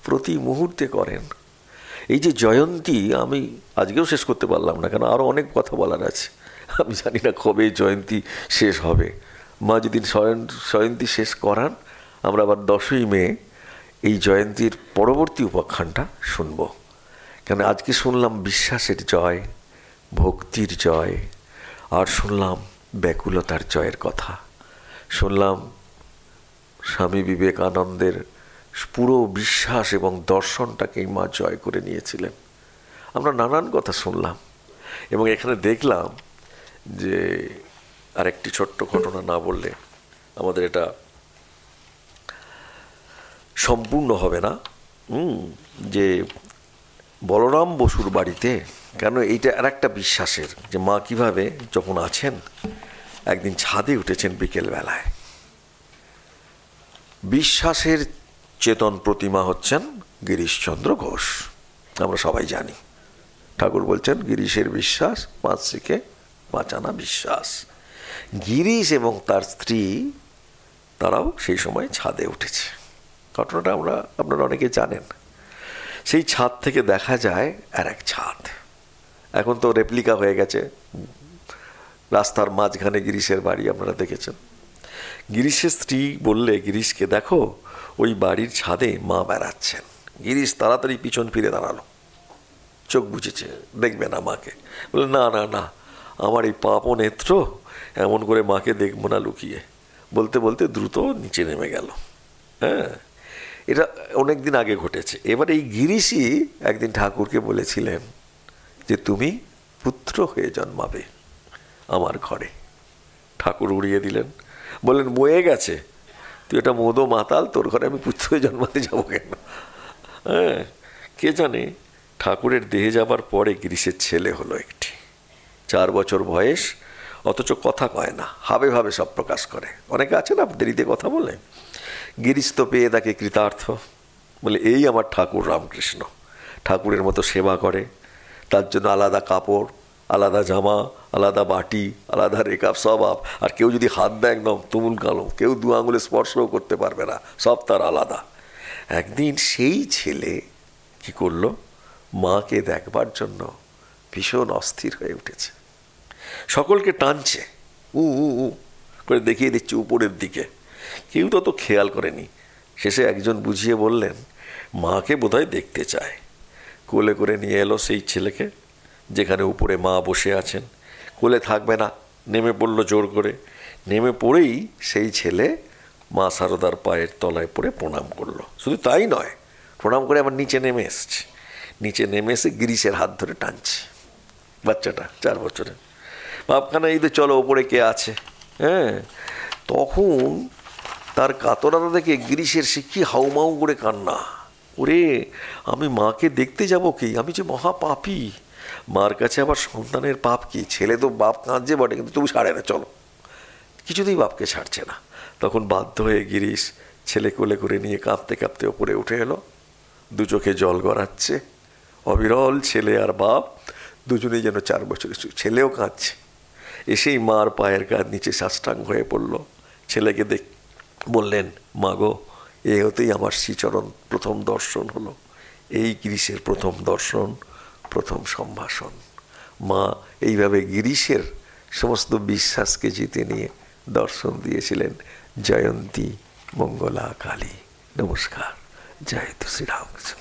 প্রতি মুহূর্তে করেন। এই যে জয়ন্তী, আমি আজকেও শেষ করতে পারলাম না, কেন আরও অনেক কথা বলার আছে। আমি জানি না কবে জয়ন্তী শেষ হবে। মা যদি জয়ন্তী শেষ করান, আমরা আবার 10ই মে এই জয়ন্তীর পরবর্তী উপাখ্যানটা শুনব। কেন আজকে শুনলাম বিশ্বাসের জয়, ভক্তির জয়, আর শুনলাম ব্যাকুলতার জয়ের কথা, শুনলাম স্বামী বিবেকানন্দের পুরো বিশ্বাস এবং দর্শনটাকেই মা জয় করে নিয়েছিলেন। আমরা নানান কথা শুনলাম, এবং এখানে দেখলাম যে আরেকটি ছোট্ট ঘটনা না বললে আমাদের এটা সম্পূর্ণ হবে না। যে বলরাম বসুর বাড়িতে, কেন এইটা আর একটা বিশ্বাসের যে মা কিভাবে যখন আছেন, একদিন ছাদে উঠেছেন বিকেলবেলায়। বিশ্বাসের চেতন প্রতিমা হচ্ছেন গিরিশচন্দ্র ঘোষ, আমরা সবাই জানি। ঠাকুর বলছেন গিরিশের বিশ্বাস 5 শিখে 5 আনা বিশ্বাস। গিরিশ এবং তার স্ত্রী তারাও সেই সময় ছাদে উঠেছে। ঘটনাটা আপনারা অনেকে জানেন। সেই ছাদ থেকে দেখা যায় আর এক ছাদ, এখন তো রেপ্লিকা হয়ে গেছে। রাস্তার মাঝখানে গিরিশের বাড়ি, আপনারা দেখেছেন। গিরিশের স্ত্রী বললে গিরিশকে, দেখো ওই বাড়ির ছাদে মা বেড়াচ্ছেন। গিরিশ তাড়াতাড়ি পিছন ফিরে দাঁড়ালো, চোখ বুঝেছে, দেখবে না মাকে। বলে, না না না, আমার এই পাপ নেত্র, এমন করে মাকে দেখবো না লুকিয়ে। বলতে বলতে দ্রুত নিচে নেমে গেল। হ্যাঁ, এটা অনেক দিন আগে ঘটেছে। এবার এই গিরিশই একদিন ঠাকুরকে বলেছিলেন যে তুমি পুত্র হয়ে জন্মাবে আমার ঘরে। ঠাকুর উড়িয়ে দিলেন, বললেন বয়ে গেছে, তুই এটা মোদো মাতাল, তোর ঘরে আমি পুত্র হয়ে জন্মাতে যাবো কেন? হ্যাঁ, কে জানে ঠাকুরের দেহে যাবার পরে গিরিশের ছেলে হলো একটি, 4 বছর বয়স, অথচ কথা কয় না, হাবে ভাবে সব প্রকাশ করে। অনেকে আছে না দেরিতে কথা বলে। গিরিশ তো পেয়ে তাকে কৃতার্থ, বলে এই আমার ঠাকুর রামকৃষ্ণ, ঠাকুরের মতো সেবা করে, তার জন্য আলাদা কাপড়, আলাদা জামা, আলাদা বাটি, আলাদা রেকাপ, সব আপ। আর কেউ যদি হাত দেয় একদম তুমুল কালো, কেউ 2 আঙুলে স্পর্শও করতে পারবে না, সব তার আলাদা। একদিন সেই ছেলে কি করলো, মাকে দেখবার জন্য ভীষণ অস্থির হয়ে উঠেছে, সকলকে টানছে, উ উ উ করে দেখিয়ে দিচ্ছে উপরের দিকে। কেউ তো খেয়াল করেনি। শেষে একজন বুঝিয়ে বললেন, মাকে বোধহয় দেখতে চায়। কোলে করে নিয়ে এলো সেই ছেলেকে, যেখানে উপরে মা বসে আছেন। কোলে থাকবে না, নেমে পড়লো জোর করে। নেমে পড়েই সেই ছেলে মা সারদার পায়ের তলায় পড়ে প্রণাম করলো। শুধু তাই নয়, প্রণাম করে আবার নিচে নেমে এসছে। নিচে নেমে এসে গিরিশের হাত ধরে টানছে বাচ্চাটা, 4 বছরের। ভাবখানা এই তো, চলো ওপরে কে আছে। হ্যাঁ, তখন তার কাতরতা দেখে গিরিশের সে কি হাউমাউ করে কান্না। ওরে, আমি মাকে দেখতে যাব কি, আমি যে মহাপাপী, মার কাছে আবার সন্তানের পাপ কি। ছেলে তো বাপ কাঁদছে বটে, কিন্তু তবু ছাড়ে না, চলো। কিছুতেই বাপকে ছাড়ছে না। তখন বাধ্য হয়ে গিরিশ ছেলে কোলে করে নিয়ে কাঁপতে কাঁপতে ওপরে উঠে এলো। 2 চোখে জল গড়াচ্ছে, অবিরল ছেলে আর বাপ দুজনেই যেন 4 বছরের। ছেলেও কাঁদছে। এসেই মার পায়ের কাঁধ নিচে সাষ্টাঙ্গ হয়ে পড়ল। ছেলেকে বললেন, মা গো, এ হতেই আমার শ্রীচরণ প্রথম দর্শন হলো। এই গিরিশের প্রথম দর্শন, প্রথম সম্ভাষণ। মা এইভাবে গিরিশের সমস্ত বিশ্বাসকে জিতে নিয়ে দর্শন দিয়েছিলেন। জয়ন্তী মঙ্গলা কালী। নমস্কার। জয় শ্রীরামকৃষ্ণ।